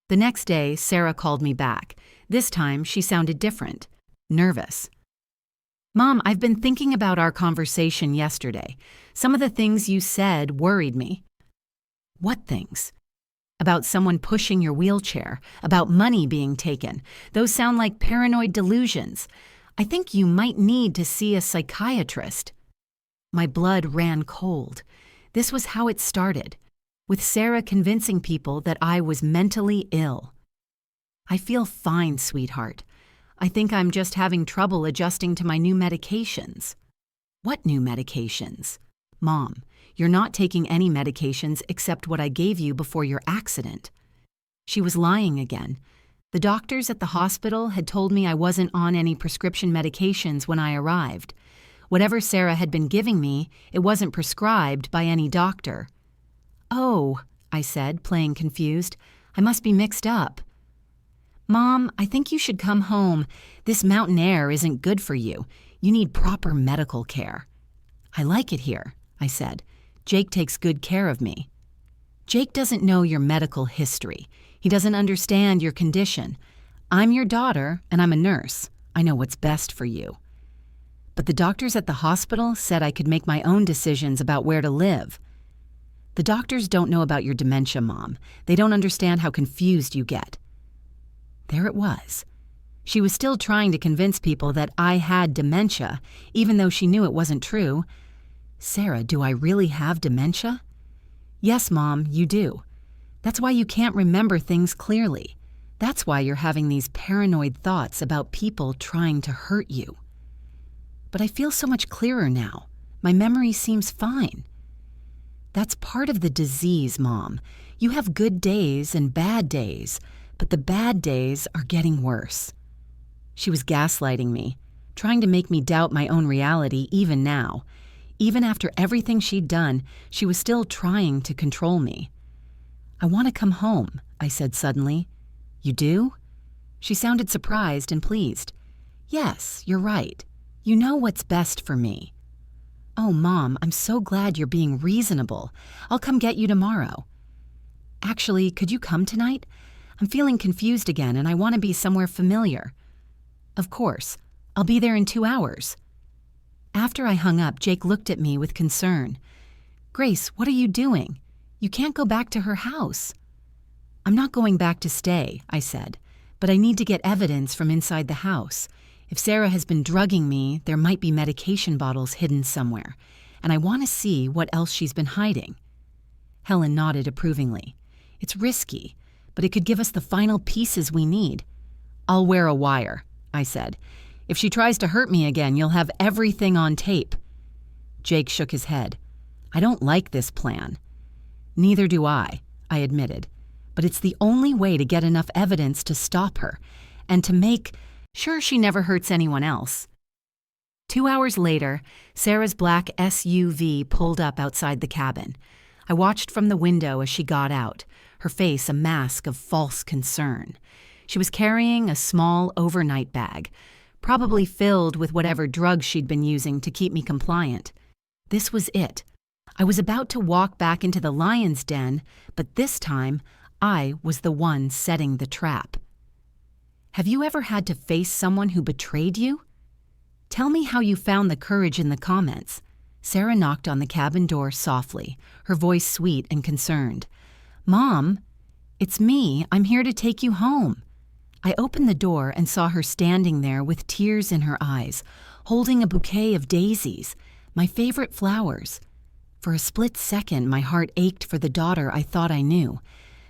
The next day, Sarah called me back. This time, she sounded different, nervous. Mom, I've been thinking about our conversation yesterday. Some of the things you said worried me. What things? About someone pushing your wheelchair, about money being taken. Those sound like paranoid delusions. I think you might need to see a psychiatrist. My blood ran cold. This was how it started, with Sarah convincing people that I was mentally ill. I feel fine, sweetheart. I think I'm just having trouble adjusting to my new medications. What new medications? Mom, you're not taking any medications except what I gave you before your accident. She was lying again. The doctors at the hospital had told me I wasn't on any prescription medications when I arrived. Whatever Sarah had been giving me, it wasn't prescribed by any doctor. Oh, I said, playing confused. I must be mixed up. Mom, I think you should come home. This mountain air isn't good for you. You need proper medical care. I like it here, I said. Jake takes good care of me. Jake doesn't know your medical history. He doesn't understand your condition. I'm your daughter, and I'm a nurse. I know what's best for you. But the doctors at the hospital said I could make my own decisions about where to live. The doctors don't know about your dementia, Mom. They don't understand how confused you get. There it was. She was still trying to convince people that I had dementia, even though she knew it wasn't true. Sarah, do I really have dementia? Yes, Mom, you do. That's why you can't remember things clearly. That's why you're having these paranoid thoughts about people trying to hurt you. But I feel so much clearer now. My memory seems fine. That's part of the disease, Mom. You have good days and bad days, but the bad days are getting worse. She was gaslighting me, trying to make me doubt my own reality even now. Even after everything she'd done, she was still trying to control me. I want to come home, I said suddenly. You do? She sounded surprised and pleased. Yes, you're right. You know what's best for me. Oh, Mom, I'm so glad you're being reasonable. I'll come get you tomorrow. Actually, could you come tonight? I'm feeling confused again and I want to be somewhere familiar. Of course. I'll be there in 2 hours. After I hung up, Jake looked at me with concern. Grace, what are you doing? You can't go back to her house. I'm not going back to stay, I said, but I need to get evidence from inside the house. If Sarah has been drugging me, there might be medication bottles hidden somewhere, and I want to see what else she's been hiding. Helen nodded approvingly. It's risky, but it could give us the final pieces we need. I'll wear a wire, I said. If she tries to hurt me again, you'll have everything on tape. Jake shook his head. I don't like this plan. Neither do I admitted. But it's the only way to get enough evidence to stop her, and to make sure she never hurts anyone else. 2 hours later, Sarah's black SUV pulled up outside the cabin. I watched from the window as she got out, her face a mask of false concern. She was carrying a small overnight bag, probably filled with whatever drugs she'd been using to keep me compliant. This was it. I was about to walk back into the lion's den, but this time, I was the one setting the trap. Have you ever had to face someone who betrayed you? Tell me how you found the courage in the comments. Sarah knocked on the cabin door softly, her voice sweet and concerned. Mom, it's me. I'm here to take you home. I opened the door and saw her standing there with tears in her eyes, holding a bouquet of daisies, my favorite flowers. For a split second, my heart ached for the daughter I thought I knew.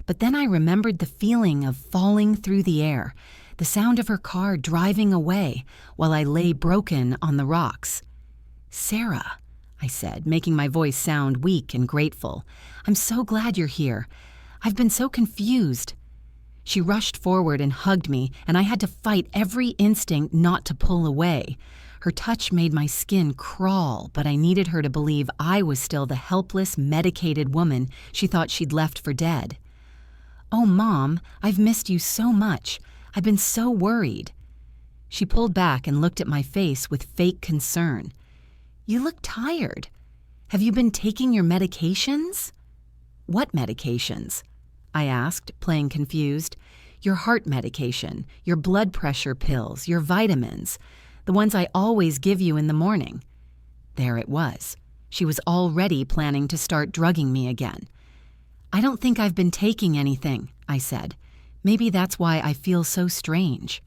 But then I remembered the feeling of falling through the air, the sound of her car driving away while I lay broken on the rocks. Sarah, I said, making my voice sound weak and grateful. I'm so glad you're here. I've been so confused. She rushed forward and hugged me, and I had to fight every instinct not to pull away. Her touch made my skin crawl, but I needed her to believe I was still the helpless, medicated woman she thought she'd left for dead. Oh, Mom, I've missed you so much. I've been so worried. She pulled back and looked at my face with fake concern. You look tired. Have you been taking your medications? What medications? I asked, playing confused. Your heart medication, your blood pressure pills, your vitamins, the ones I always give you in the morning. There it was. She was already planning to start drugging me again. I don't think I've been taking anything, I said. Maybe that's why I feel so strange.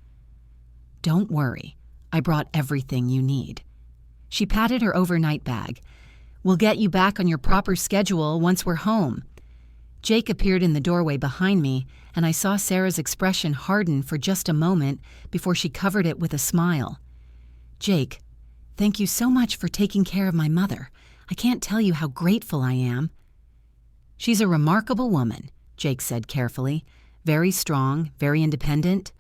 Don't worry. I brought everything you need. She patted her overnight bag. We'll get you back on your proper schedule once we're home. Jake appeared in the doorway behind me, and I saw Sarah's expression harden for just a moment before she covered it with a smile. Jake, thank you so much for taking care of my mother. I can't tell you how grateful I am. She's a remarkable woman, Jake said carefully. Very strong, very independent.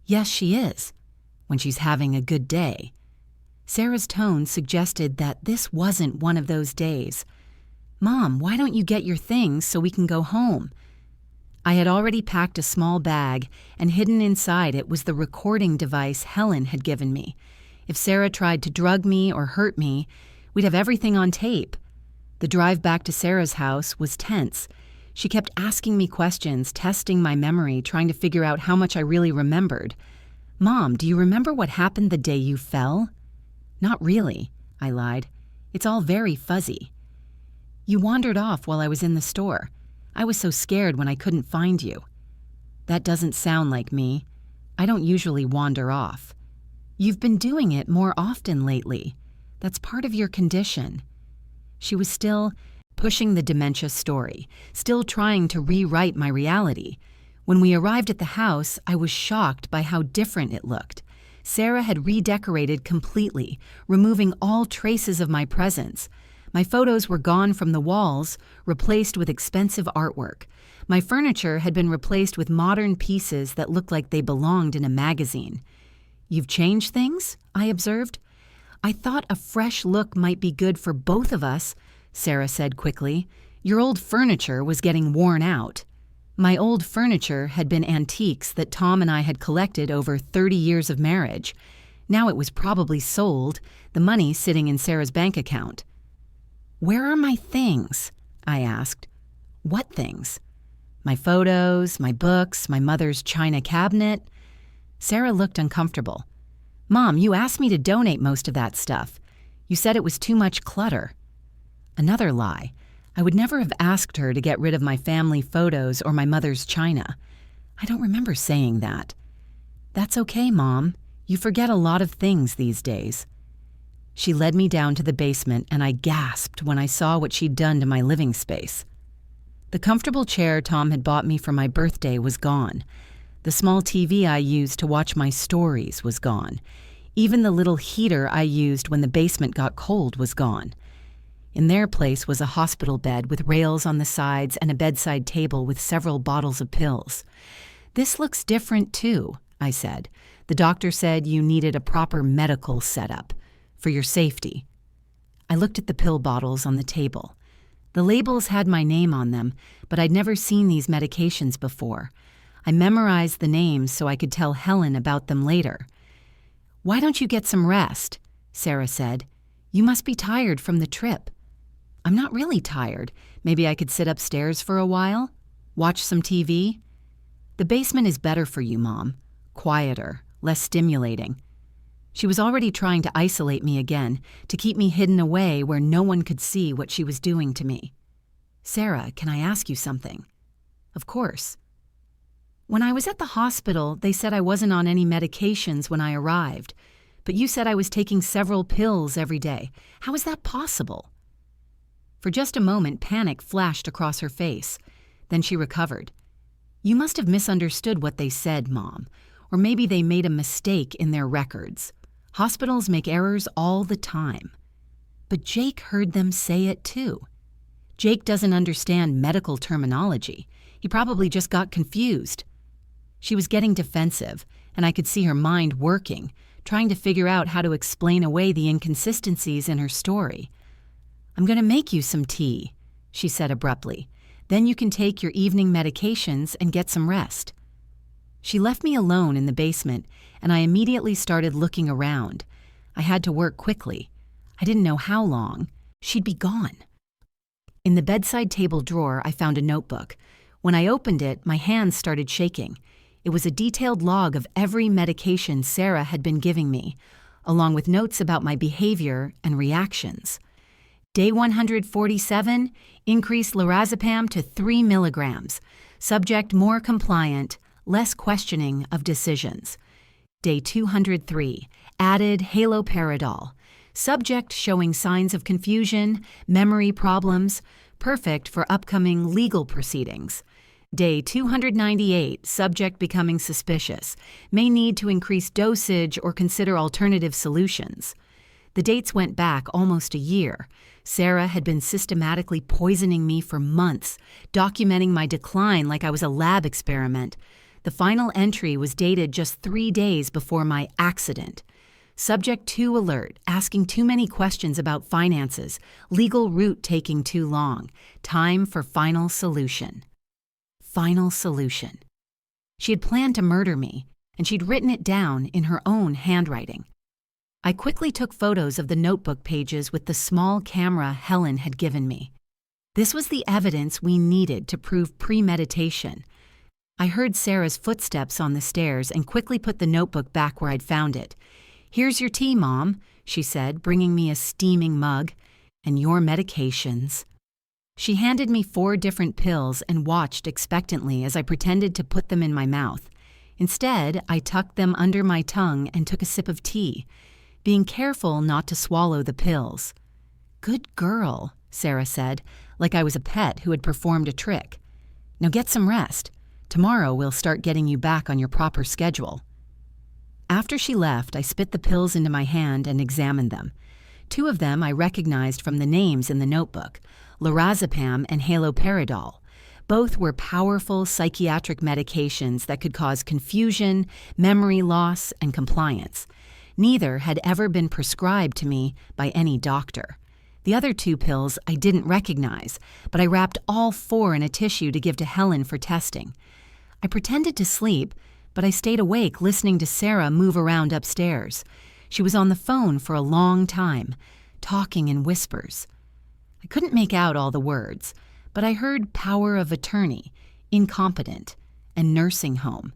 Yes, she is, when she's having a good day. Sarah's tone suggested that this wasn't one of those days. Mom, why don't you get your things so we can go home? I had already packed a small bag, and hidden inside it was the recording device Helen had given me. If Sarah tried to drug me or hurt me, we'd have everything on tape. The drive back to Sarah's house was tense. She kept asking me questions, testing my memory, trying to figure out how much I really remembered. Mom, do you remember what happened the day you fell? Not really, I lied. It's all very fuzzy. You wandered off while I was in the store. I was so scared when I couldn't find you. That doesn't sound like me. I don't usually wander off. You've been doing it more often lately. That's part of your condition. She was still pushing the dementia story, still trying to rewrite my reality. When we arrived at the house, I was shocked by how different it looked. Sarah had redecorated completely, removing all traces of my presence. My photos were gone from the walls, replaced with expensive artwork. My furniture had been replaced with modern pieces that looked like they belonged in a magazine. You've changed things? I observed. I thought a fresh look might be good for both of us, Sarah said quickly. Your old furniture was getting worn out. My old furniture had been antiques that Tom and I had collected over 30 years of marriage. Now it was probably sold, the money sitting in Sarah's bank account. "Where are my things?" I asked. "What things?" "My photos, my books, my mother's china cabinet." Sarah looked uncomfortable. "Mom, you asked me to donate most of that stuff. You said it was too much clutter." Another lie. I would never have asked her to get rid of my family photos or my mother's china. I don't remember saying that. "That's okay, Mom. You forget a lot of things these days." She led me down to the basement, and I gasped when I saw what she'd done to my living space. The comfortable chair Tom had bought me for my birthday was gone. The small TV I used to watch my stories was gone. Even the little heater I used when the basement got cold was gone. In their place was a hospital bed with rails on the sides and a bedside table with several bottles of pills. "This looks different too," I said. "The doctor said you needed a proper medical setup for your safety." I looked at the pill bottles on the table. The labels had my name on them, but I'd never seen these medications before. I memorized the names so I could tell Helen about them later. "Why don't you get some rest?" Sarah said. "You must be tired from the trip." "I'm not really tired. Maybe I could sit upstairs for a while? Watch some TV?" "The basement is better for you, Mom. Quieter, less stimulating." She was already trying to isolate me again, to keep me hidden away where no one could see what she was doing to me. "Sarah, can I ask you something?" "Of course." "When I was at the hospital, they said I wasn't on any medications when I arrived, but you said I was taking several pills every day. How is that possible?" For just a moment, panic flashed across her face. Then she recovered. "You must have misunderstood what they said, Mom, or maybe they made a mistake in their records. Hospitals make errors all the time." But Jake heard them say it too. Jake doesn't understand medical terminology. He probably just got confused. She was getting defensive, and I could see her mind working, trying to figure out how to explain away the inconsistencies in her story. "I'm going to make you some tea," she said abruptly. "Then you can take your evening medications and get some rest." She left me alone in the basement, and I immediately started looking around. I had to work quickly. I didn't know how long. She'd be gone. In the bedside table drawer, I found a notebook. When I opened it, my hands started shaking. It was a detailed log of every medication Sarah had been giving me, along with notes about my behavior and reactions. Day 147, increase lorazepam to 3 milligrams. Subject more compliant, less questioning of decisions. Day 203, added haloperidol. Subject showing signs of confusion, memory problems, perfect for upcoming legal proceedings. Day 298, subject becoming suspicious, may need to increase dosage or consider alternative solutions. The dates went back almost a year. Sarah had been systematically poisoning me for months, documenting my decline like I was a lab experiment. The final entry was dated just 3 days before my accident. Subject 2 alert, asking too many questions about finances, legal route taking too long, time for final solution. Final solution. She had planned to murder me, and she'd written it down in her own handwriting. I quickly took photos of the notebook pages with the small camera Helen had given me. This was the evidence we needed to prove premeditation. I heard Sarah's footsteps on the stairs and quickly put the notebook back where I'd found it. "Here's your tea, Mom," she said, bringing me a steaming mug, "and your medications." She handed me 4 different pills and watched expectantly as I pretended to put them in my mouth. Instead, I tucked them under my tongue and took a sip of tea, being careful not to swallow the pills. "Good girl," Sarah said, like I was a pet who had performed a trick. "Now get some rest. Tomorrow we'll start getting you back on your proper schedule." After she left, I spit the pills into my hand and examined them. 2 of them I recognized from the names in the notebook, lorazepam and haloperidol. Both were powerful psychiatric medications that could cause confusion, memory loss, and compliance. Neither had ever been prescribed to me by any doctor. The other 2 pills I didn't recognize, but I wrapped all 4 in a tissue to give to Helen for testing. I pretended to sleep, but I stayed awake listening to Sarah move around upstairs. She was on the phone for a long time, talking in whispers. I couldn't make out all the words, but I heard power of attorney, incompetent, and nursing home.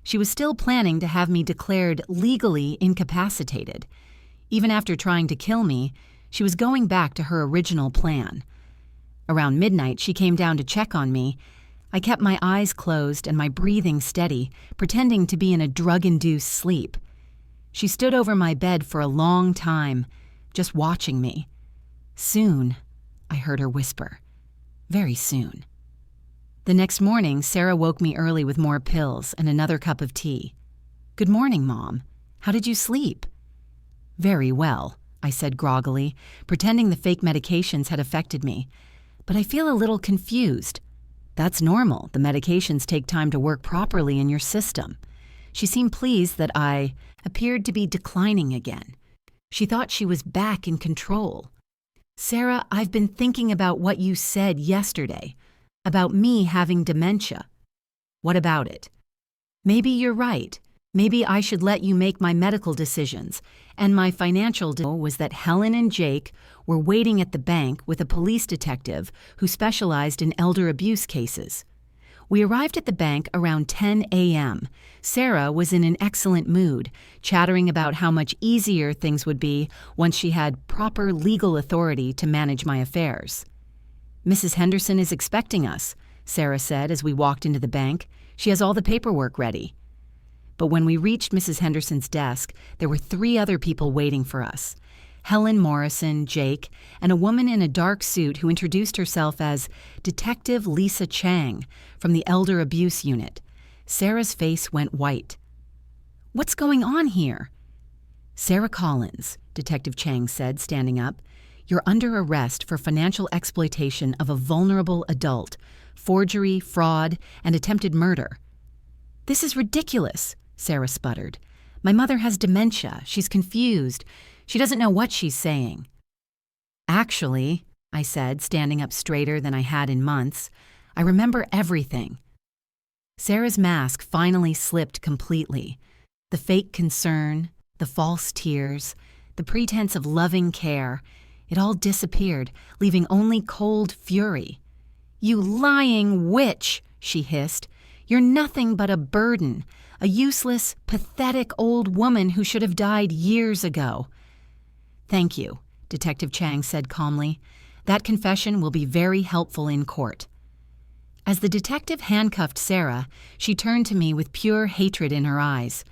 She was still planning to have me declared legally incapacitated. Even after trying to kill me, she was going back to her original plan. Around midnight, she came down to check on me. I kept my eyes closed and my breathing steady, pretending to be in a drug-induced sleep. She stood over my bed for a long time, just watching me. Soon, I heard her whisper. Very soon. The next morning, Sarah woke me early with more pills and another cup of tea. "Good morning, Mom. How did you sleep?" "Very well," I said groggily, pretending the fake medications had affected me. "But I feel a little confused." "That's normal. The medications take time to work properly in your system." She seemed pleased that I appeared to be declining again. She thought she was back in control. "Sarah, I've been thinking about what you said yesterday, about me having dementia." "What about it?" "Maybe you're right. Maybe I should let you make my medical decisions, and my financial deal was that Helen and Jake were waiting at the bank with a police detective who specialized in elder abuse cases. We arrived at the bank around 10 a.m. Sarah was in an excellent mood, chattering about how much easier things would be once she had proper legal authority to manage my affairs. "Mrs. Henderson is expecting us," Sarah said as we walked into the bank. "She has all the paperwork ready." But when we reached Mrs. Henderson's desk, there were 3 other people waiting for us: Helen Morrison, Jake, and a woman in a dark suit who introduced herself as Detective Lisa Chang from the Elder Abuse Unit. Sarah's face went white. "What's going on here?" "Sarah Collins," Detective Chang said, standing up. "You're under arrest for financial exploitation of a vulnerable adult, forgery, fraud, and attempted murder." "This is ridiculous," Sarah sputtered. "My mother has dementia. She's confused. She doesn't know what she's saying." "Actually," I said, standing up straighter than I had in months, "I remember everything." Sarah's mask finally slipped completely. The fake concern, the false tears, the pretense of loving care, it all disappeared, leaving only cold fury. "You lying witch," she hissed. "You're nothing but a burden, a useless, pathetic old woman who should have died years ago." "Thank you," Detective Chang said calmly. "That confession will be very helpful in court." As the detective handcuffed Sarah, she turned to me with pure hatred in her eyes.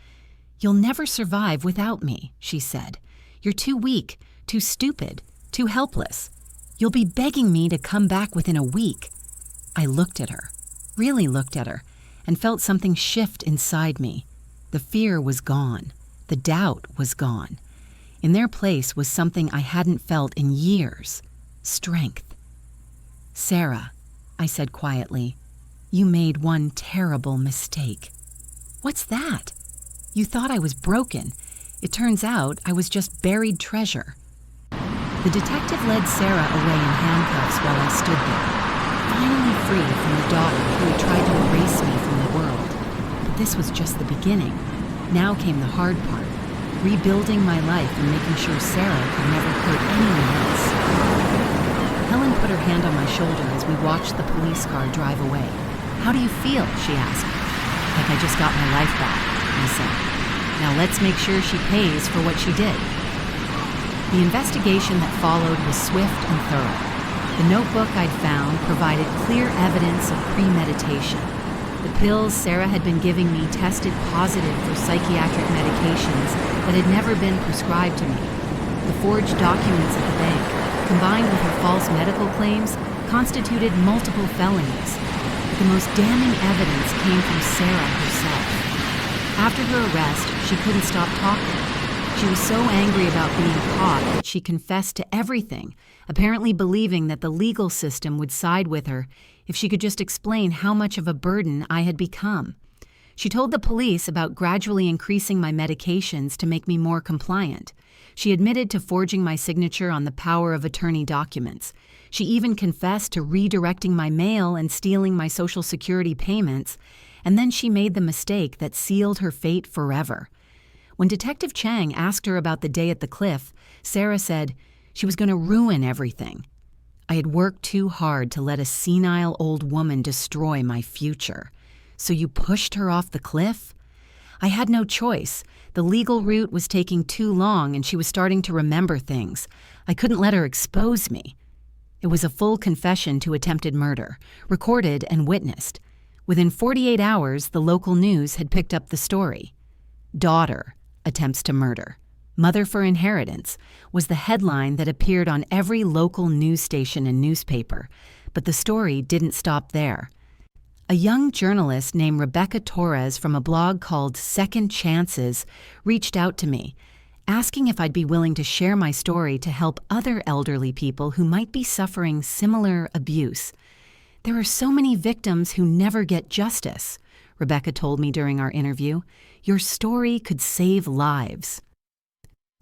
"You'll never survive without me," she said. "You're too weak, too stupid, too helpless. You'll be begging me to come back within a week." I looked at her, really looked at her, and felt something shift inside me. The fear was gone. The doubt was gone. In their place was something I hadn't felt in years: strength. "Sarah," I said quietly, "you made one terrible mistake." "What's that?" "You thought I was broken. It turns out I was just buried treasure." The detective led Sarah away in handcuffs while I stood there, finally free from the daughter who had tried to erase me from the world. But this was just the beginning. Now came the hard part: rebuilding my life and making sure Sarah could never hurt anyone else. Helen put her hand on my shoulder as we watched the police car drive away. "How do you feel?" she asked. "Like I just got my life back," I said. "Now let's make sure she pays for what she did." The investigation that followed was swift and thorough. The notebook I'd found provided clear evidence of premeditation. The pills Sarah had been giving me tested positive for psychiatric medications that had never been prescribed to me. The forged documents at the bank, combined with her false medical claims, constituted multiple felonies. But the most damning evidence came from Sarah herself. After her arrest, she couldn't stop talking. She was so angry about being caught that she confessed to everything, apparently believing that the legal system would side with her if she could just explain how much of a burden I had become. She told the police about gradually increasing my medications to make me more compliant. She admitted to forging my signature on the power of attorney documents. She even confessed to redirecting my mail and stealing my Social Security payments, and then she made the mistake that sealed her fate forever. When Detective Chang asked her about the day at the cliff, Sarah said she was going to ruin everything. I had worked too hard to let a senile old woman destroy my future. So you pushed her off the cliff? I had no choice. The legal route was taking too long and she was starting to remember things. I couldn't let her expose me. It was a full confession to attempted murder, recorded and witnessed. Within 48 hours, the local news had picked up the story. Daughter attempts to murder. Mother for inheritance was the headline that appeared on every local news station and newspaper. But the story didn't stop there. A young journalist named Rebecca Torres from a blog called Second Chances reached out to me, asking if I'd be willing to share my story to help other elderly people who might be suffering similar abuse. There are so many victims who never get justice, Rebecca told me during our interview. Your story could save lives.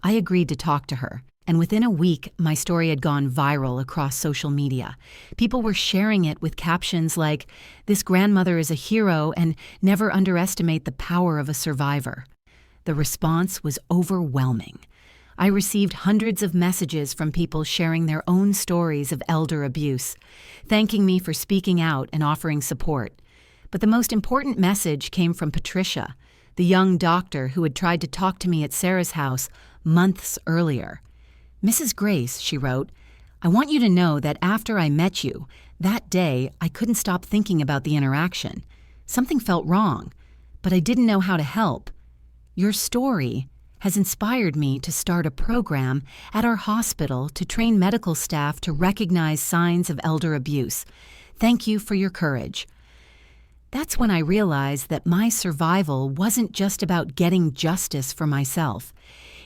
I agreed to talk to her, and within a week, my story had gone viral across social media. People were sharing it with captions like, "This grandmother is a hero and never underestimate the power of a survivor." The response was overwhelming. I received hundreds of messages from people sharing their own stories of elder abuse, thanking me for speaking out and offering support. But the most important message came from Patricia, the young doctor who had tried to talk to me at Sarah's house months earlier. "Mrs. Grace," she wrote, "I want you to know that after I met you, that day I couldn't stop thinking about the interaction. Something felt wrong, but I didn't know how to help. Your story has inspired me to start a program at our hospital to train medical staff to recognize signs of elder abuse. Thank you for your courage." That's when I realized that my survival wasn't just about getting justice for myself.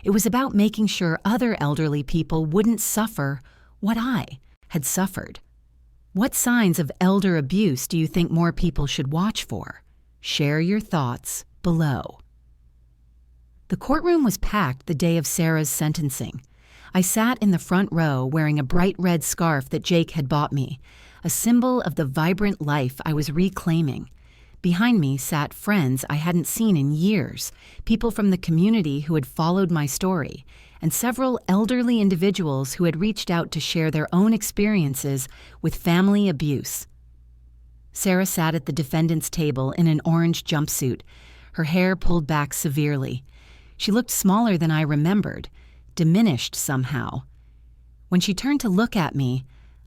It was about making sure other elderly people wouldn't suffer what I had suffered. What signs of elder abuse do you think more people should watch for? Share your thoughts below. The courtroom was packed the day of Sarah's sentencing. I sat in the front row wearing a bright red scarf that Jake had bought me, a symbol of the vibrant life I was reclaiming. Behind me sat friends I hadn't seen in years, people from the community who had followed my story, and several elderly individuals who had reached out to share their own experiences with family abuse. Sarah sat at the defendant's table in an orange jumpsuit, her hair pulled back severely. She looked smaller than I remembered, diminished somehow. When she turned to look at me,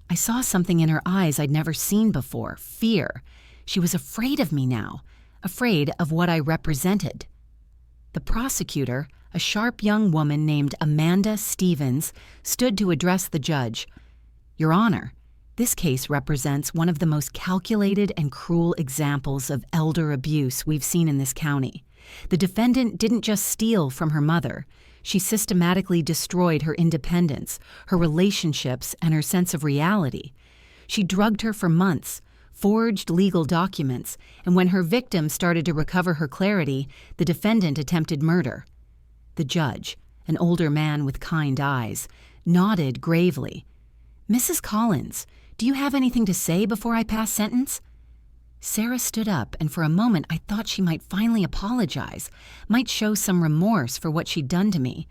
I saw something in her eyes I'd never seen before, fear. She was afraid of me now, afraid of what I represented. The prosecutor, a sharp young woman named Amanda Stevens, stood to address the judge. "Your Honor, this case represents one of the most calculated and cruel examples of elder abuse we've seen in this county. The defendant didn't just steal from her mother. She systematically destroyed her independence, her relationships, and her sense of reality. She drugged her for months, forged legal documents, and when her victim started to recover her clarity, the defendant attempted murder." The judge, an older man with kind eyes, nodded gravely. "Mrs. Collins, do you have anything to say before I pass sentence?" Sarah stood up, and for a moment I thought she might finally apologize, might show some remorse for what she'd done to me.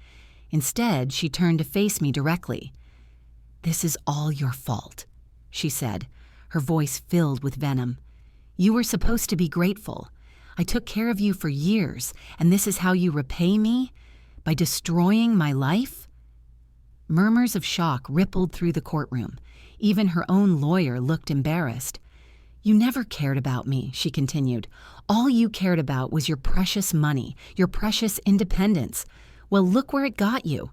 Instead, she turned to face me directly. "This is all your fault," she said, her voice filled with venom. "You were supposed to be grateful. I took care of you for years, and this is how you repay me? By destroying my life?" Murmurs of shock rippled through the courtroom. Even her own lawyer looked embarrassed. "You never cared about me," she continued. "All you cared about was your precious money, your precious independence. Well, look where it got you.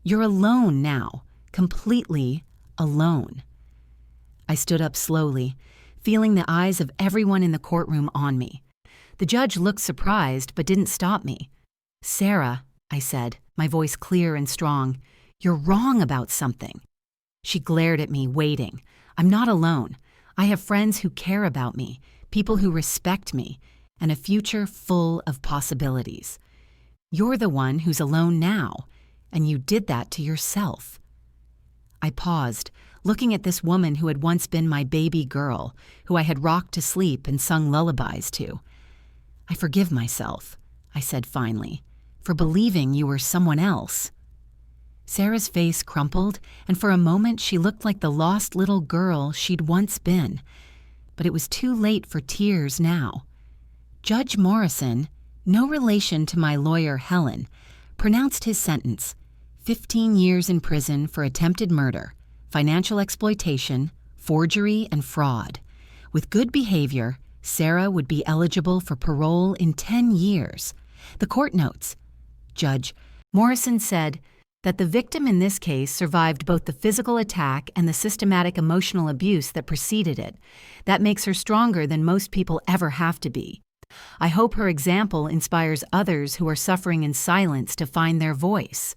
You're alone now, completely alone." I stood up slowly, feeling the eyes of everyone in the courtroom on me. The judge looked surprised but didn't stop me. "Sarah," I said, my voice clear and strong, "you're wrong about something." She glared at me, waiting. "I'm not alone. I have friends who care about me, people who respect me, and a future full of possibilities. You're the one who's alone now, and you did that to yourself." I paused, looking at this woman who had once been my baby girl, who I had rocked to sleep and sung lullabies to. "I forgive myself," I said finally, "for believing you were someone else." Sarah's face crumpled, and for a moment she looked like the lost little girl she'd once been. But it was too late for tears now. Judge Morrison, no relation to my lawyer Helen, pronounced his sentence: 15 years in prison for attempted murder, financial exploitation, forgery, and fraud. With good behavior, Sarah would be eligible for parole in 10 years. The court notes, Judge Morrison said that the victim in this case survived both the physical attack and the systematic emotional abuse that preceded it. That makes her stronger than most people ever have to be. I hope her example inspires others who are suffering in silence to find their voice.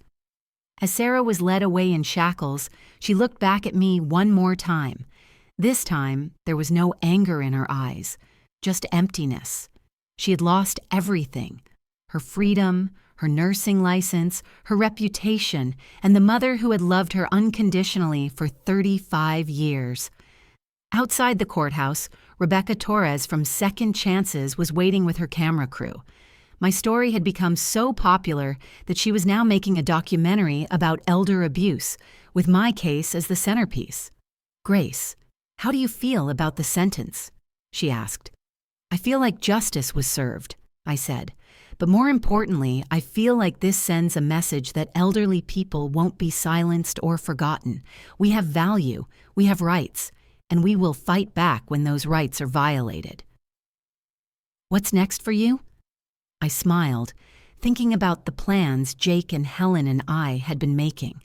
As Sarah was led away in shackles, she looked back at me one more time. This time, there was no anger in her eyes, just emptiness. She had lost everything: her freedom, her nursing license, her reputation, and the mother who had loved her unconditionally for 35 years. Outside the courthouse, Rebecca Torres from Second Chances was waiting with her camera crew. My story had become so popular that she was now making a documentary about elder abuse, with my case as the centerpiece. Grace, how do you feel about the sentence? She asked. I feel like justice was served, I said. But more importantly, I feel like this sends a message that elderly people won't be silenced or forgotten. We have value, we have rights, and we will fight back when those rights are violated. What's next for you? I smiled, thinking about the plans Jake and Helen and I had been making.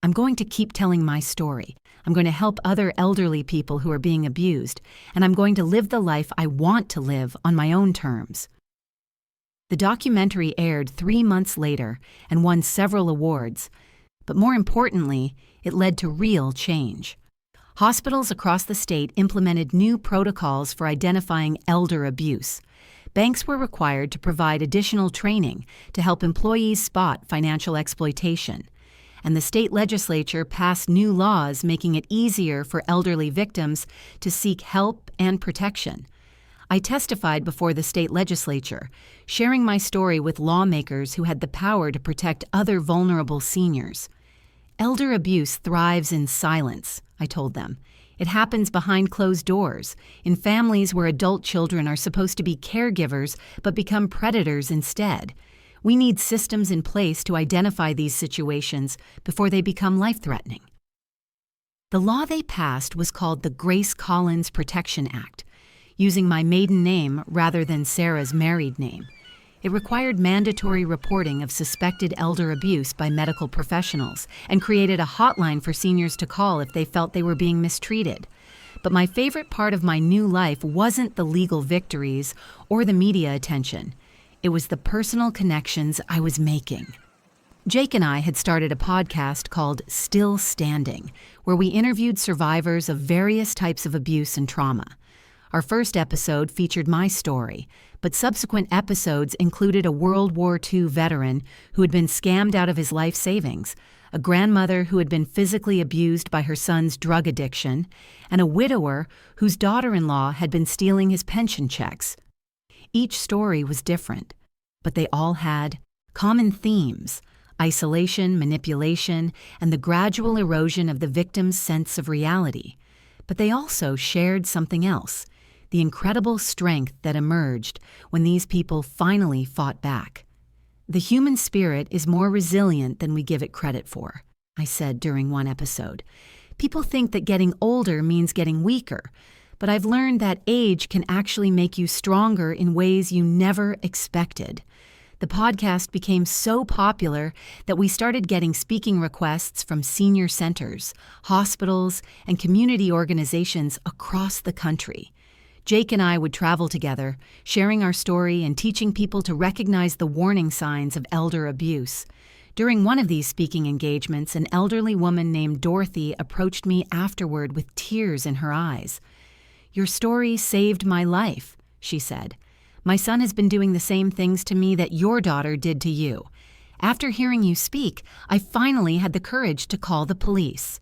I'm going to keep telling my story. I'm going to help other elderly people who are being abused, and I'm going to live the life I want to live on my own terms. The documentary aired 3 months later and won several awards, but more importantly, it led to real change. Hospitals across the state implemented new protocols for identifying elder abuse. Banks were required to provide additional training to help employees spot financial exploitation. And the state legislature passed new laws making it easier for elderly victims to seek help and protection. I testified before the state legislature, sharing my story with lawmakers who had the power to protect other vulnerable seniors. Elder abuse thrives in silence, I told them. It happens behind closed doors, in families where adult children are supposed to be caregivers but become predators instead. We need systems in place to identify these situations before they become life-threatening. The law they passed was called the Grace Collins Protection Act, using my maiden name rather than Sarah's married name. It required mandatory reporting of suspected elder abuse by medical professionals and created a hotline for seniors to call if they felt they were being mistreated. But my favorite part of my new life wasn't the legal victories or the media attention. It was the personal connections I was making. Jake and I had started a podcast called Still Standing, where we interviewed survivors of various types of abuse and trauma. Our first episode featured my story, but subsequent episodes included a World War II veteran who had been scammed out of his life savings, a grandmother who had been physically abused by her son's drug addiction, and a widower whose daughter-in-law had been stealing his pension checks. Each story was different, but they all had common themes: isolation, manipulation, and the gradual erosion of the victim's sense of reality. But they also shared something else: the incredible strength that emerged when these people finally fought back. The human spirit is more resilient than we give it credit for, I said during one episode. People think that getting older means getting weaker, but I've learned that age can actually make you stronger in ways you never expected. The podcast became so popular that we started getting speaking requests from senior centers, hospitals, and community organizations across the country. Jake and I would travel together, sharing our story and teaching people to recognize the warning signs of elder abuse. During one of these speaking engagements, an elderly woman named Dorothy approached me afterward with tears in her eyes. "Your story saved my life," she said. "My son has been doing the same things to me that your daughter did to you. After hearing you speak, I finally had the courage to call the police."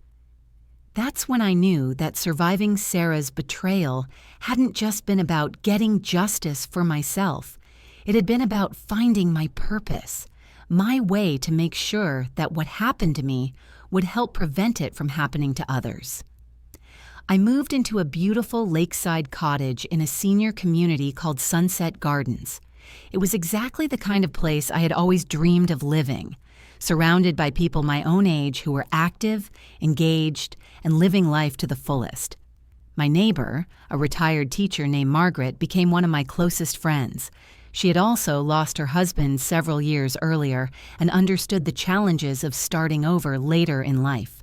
That's when I knew that surviving Sarah's betrayal hadn't just been about getting justice for myself. It had been about finding my purpose, my way to make sure that what happened to me would help prevent it from happening to others. I moved into a beautiful lakeside cottage in a senior community called Sunset Gardens. It was exactly the kind of place I had always dreamed of living, surrounded by people my own age who were active, engaged, and living life to the fullest. My neighbor, a retired teacher named Margaret, became one of my closest friends. She had also lost her husband several years earlier and understood the challenges of starting over later in life.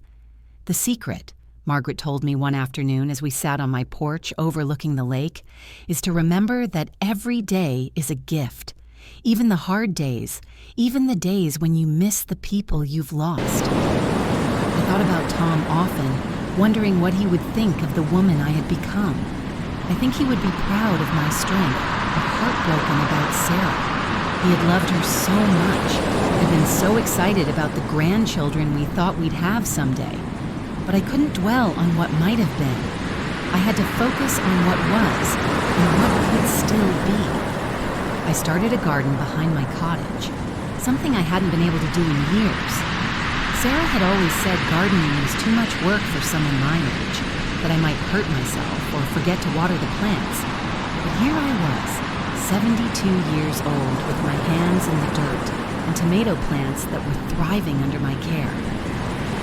The secret, Margaret told me one afternoon as we sat on my porch overlooking the lake, is to remember that every day is a gift. Even the hard days, even the days when you miss the people you've lost. I thought about Tom often, wondering what he would think of the woman I had become. I think he would be proud of my strength, but heartbroken about Sarah. He had loved her so much, had been so excited about the grandchildren we thought we'd have someday. But I couldn't dwell on what might have been. I had to focus on what was and what could still be. I started a garden behind my cottage, something I hadn't been able to do in years. Sarah had always said gardening was too much work for someone my age, that I might hurt myself or forget to water the plants. But here I was, 72 years old, with my hands in the dirt and tomato plants that were thriving under my care.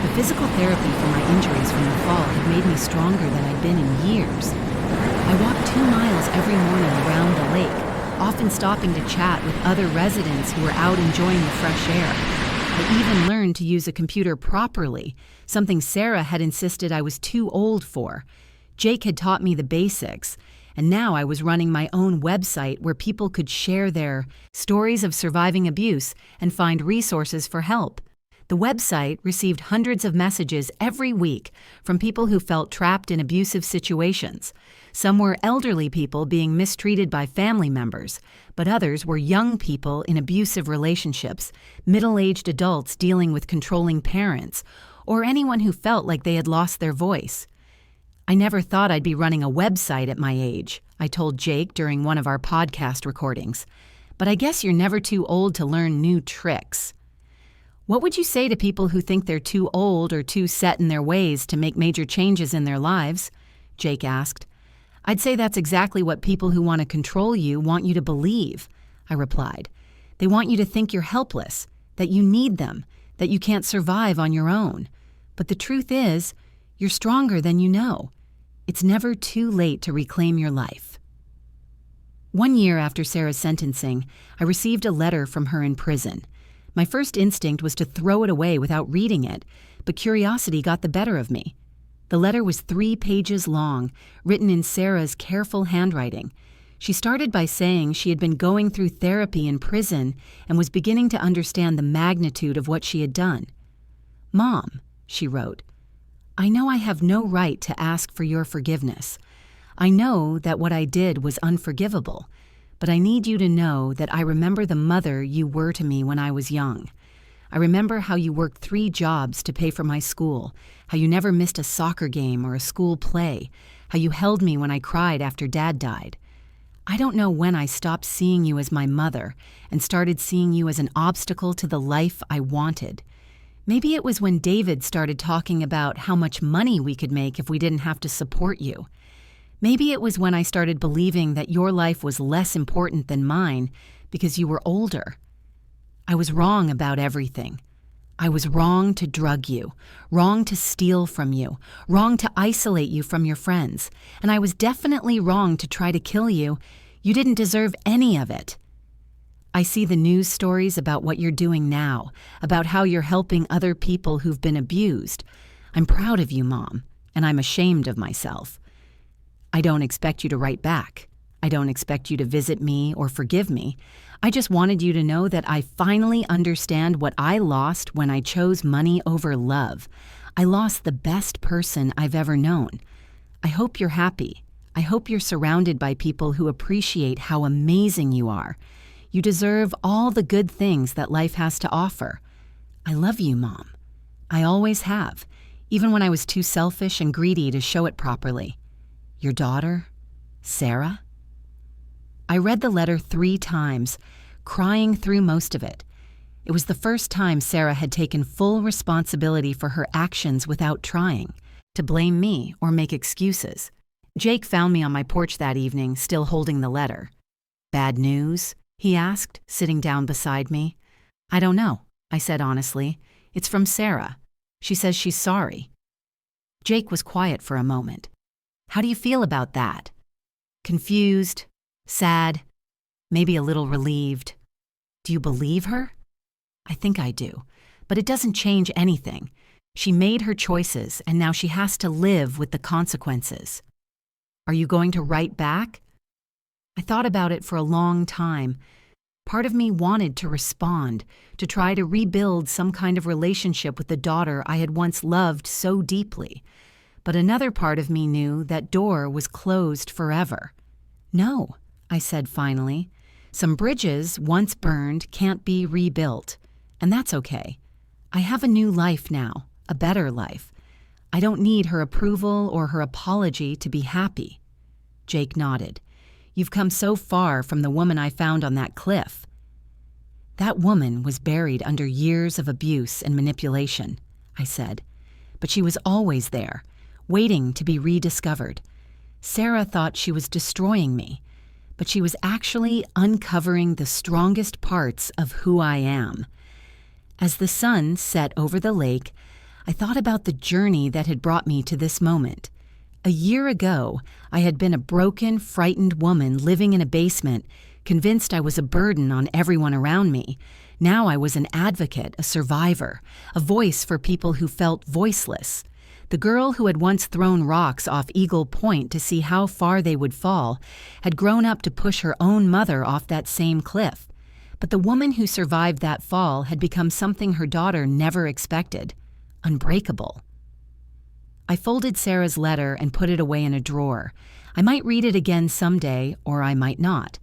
The physical therapy for my injuries from the fall had made me stronger than I'd been in years. I walked 2 miles every morning around the lake, often stopping to chat with other residents who were out enjoying the fresh air. I even learned to use a computer properly, something Sarah had insisted I was too old for. Jake had taught me the basics, and now I was running my own website where people could share their stories of surviving abuse and find resources for help. The website received hundreds of messages every week from people who felt trapped in abusive situations. Some were elderly people being mistreated by family members, but others were young people in abusive relationships, middle-aged adults dealing with controlling parents, or anyone who felt like they had lost their voice. I never thought I'd be running a website at my age, I told Jake during one of our podcast recordings. But I guess you're never too old to learn new tricks. What would you say to people who think they're too old or too set in their ways to make major changes in their lives? Jake asked. I'd say that's exactly what people who want to control you want you to believe, I replied. They want you to think you're helpless, that you need them, that you can't survive on your own. But the truth is, you're stronger than you know. It's never too late to reclaim your life. 1 year after Sarah's sentencing, I received a letter from her in prison. My first instinct was to throw it away without reading it, but curiosity got the better of me. The letter was 3 pages long, written in Sarah's careful handwriting. She started by saying she had been going through therapy in prison and was beginning to understand the magnitude of what she had done. Mom, she wrote, I know I have no right to ask for your forgiveness. I know that what I did was unforgivable. But I need you to know that I remember the mother you were to me when I was young. I remember how you worked 3 jobs to pay for my school, how you never missed a soccer game or a school play, how you held me when I cried after Dad died. I don't know when I stopped seeing you as my mother and started seeing you as an obstacle to the life I wanted. Maybe it was when David started talking about how much money we could make if we didn't have to support you. Maybe it was when I started believing that your life was less important than mine because you were older. I was wrong about everything. I was wrong to drug you, wrong to steal from you, wrong to isolate you from your friends, and I was definitely wrong to try to kill you. You didn't deserve any of it. I see the news stories about what you're doing now, about how you're helping other people who've been abused. I'm proud of you, Mom, and I'm ashamed of myself. I don't expect you to write back. I don't expect you to visit me or forgive me. I just wanted you to know that I finally understand what I lost when I chose money over love. I lost the best person I've ever known. I hope you're happy. I hope you're surrounded by people who appreciate how amazing you are. You deserve all the good things that life has to offer. I love you, Mom. I always have, even when I was too selfish and greedy to show it properly. Your daughter, Sarah? I read the letter 3 times, crying through most of it. It was the first time Sarah had taken full responsibility for her actions without trying to blame me or make excuses. Jake found me on my porch that evening, still holding the letter. "Bad news?" he asked, sitting down beside me. "I don't know," I said honestly. "It's from Sarah. She says she's sorry." Jake was quiet for a moment. "How do you feel about that?" "Confused, sad, maybe a little relieved." "Do you believe her?" "I think I do, but it doesn't change anything. She made her choices, and now she has to live with the consequences." "Are you going to write back?" I thought about it for a long time. Part of me wanted to respond, to try to rebuild some kind of relationship with the daughter I had once loved so deeply. But another part of me knew that door was closed forever. "No," I said finally. "Some bridges, once burned, can't be rebuilt. And that's okay. I have a new life now, a better life. I don't need her approval or her apology to be happy." Jake nodded. "You've come so far from the woman I found on that cliff." "That woman was buried under years of abuse and manipulation," I said. "But she was always there, waiting to be rediscovered. Sarah thought she was destroying me, but she was actually uncovering the strongest parts of who I am." As the sun set over the lake, I thought about the journey that had brought me to this moment. A year ago, I had been a broken, frightened woman living in a basement, convinced I was a burden on everyone around me. Now I was an advocate, a survivor, a voice for people who felt voiceless. The girl who had once thrown rocks off Eagle Point to see how far they would fall had grown up to push her own mother off that same cliff. But the woman who survived that fall had become something her daughter never expected: unbreakable. I folded Sarah's letter and put it away in a drawer. I might read it again someday, or I might not.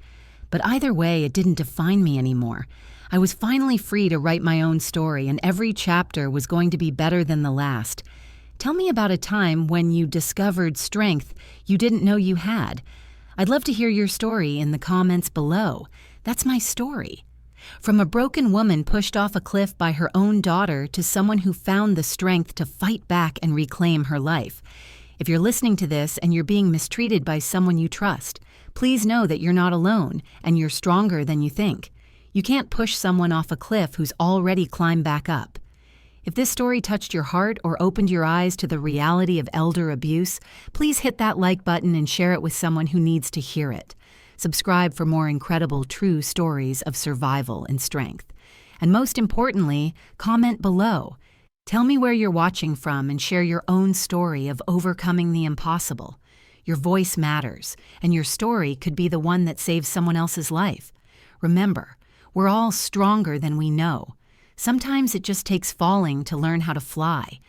But either way, it didn't define me anymore. I was finally free to write my own story, and every chapter was going to be better than the last. Tell me about a time when you discovered strength you didn't know you had. I'd love to hear your story in the comments below. That's my story. From a broken woman pushed off a cliff by her own daughter to someone who found the strength to fight back and reclaim her life. If you're listening to this and you're being mistreated by someone you trust, please know that you're not alone and you're stronger than you think. You can't push someone off a cliff who's already climbed back up. If this story touched your heart or opened your eyes to the reality of elder abuse, please hit that like button and share it with someone who needs to hear it. Subscribe for more incredible, true stories of survival and strength. And most importantly, comment below. Tell me where you're watching from and share your own story of overcoming the impossible. Your voice matters, and your story could be the one that saves someone else's life. Remember, we're all stronger than we know. Sometimes it just takes falling to learn how to fly.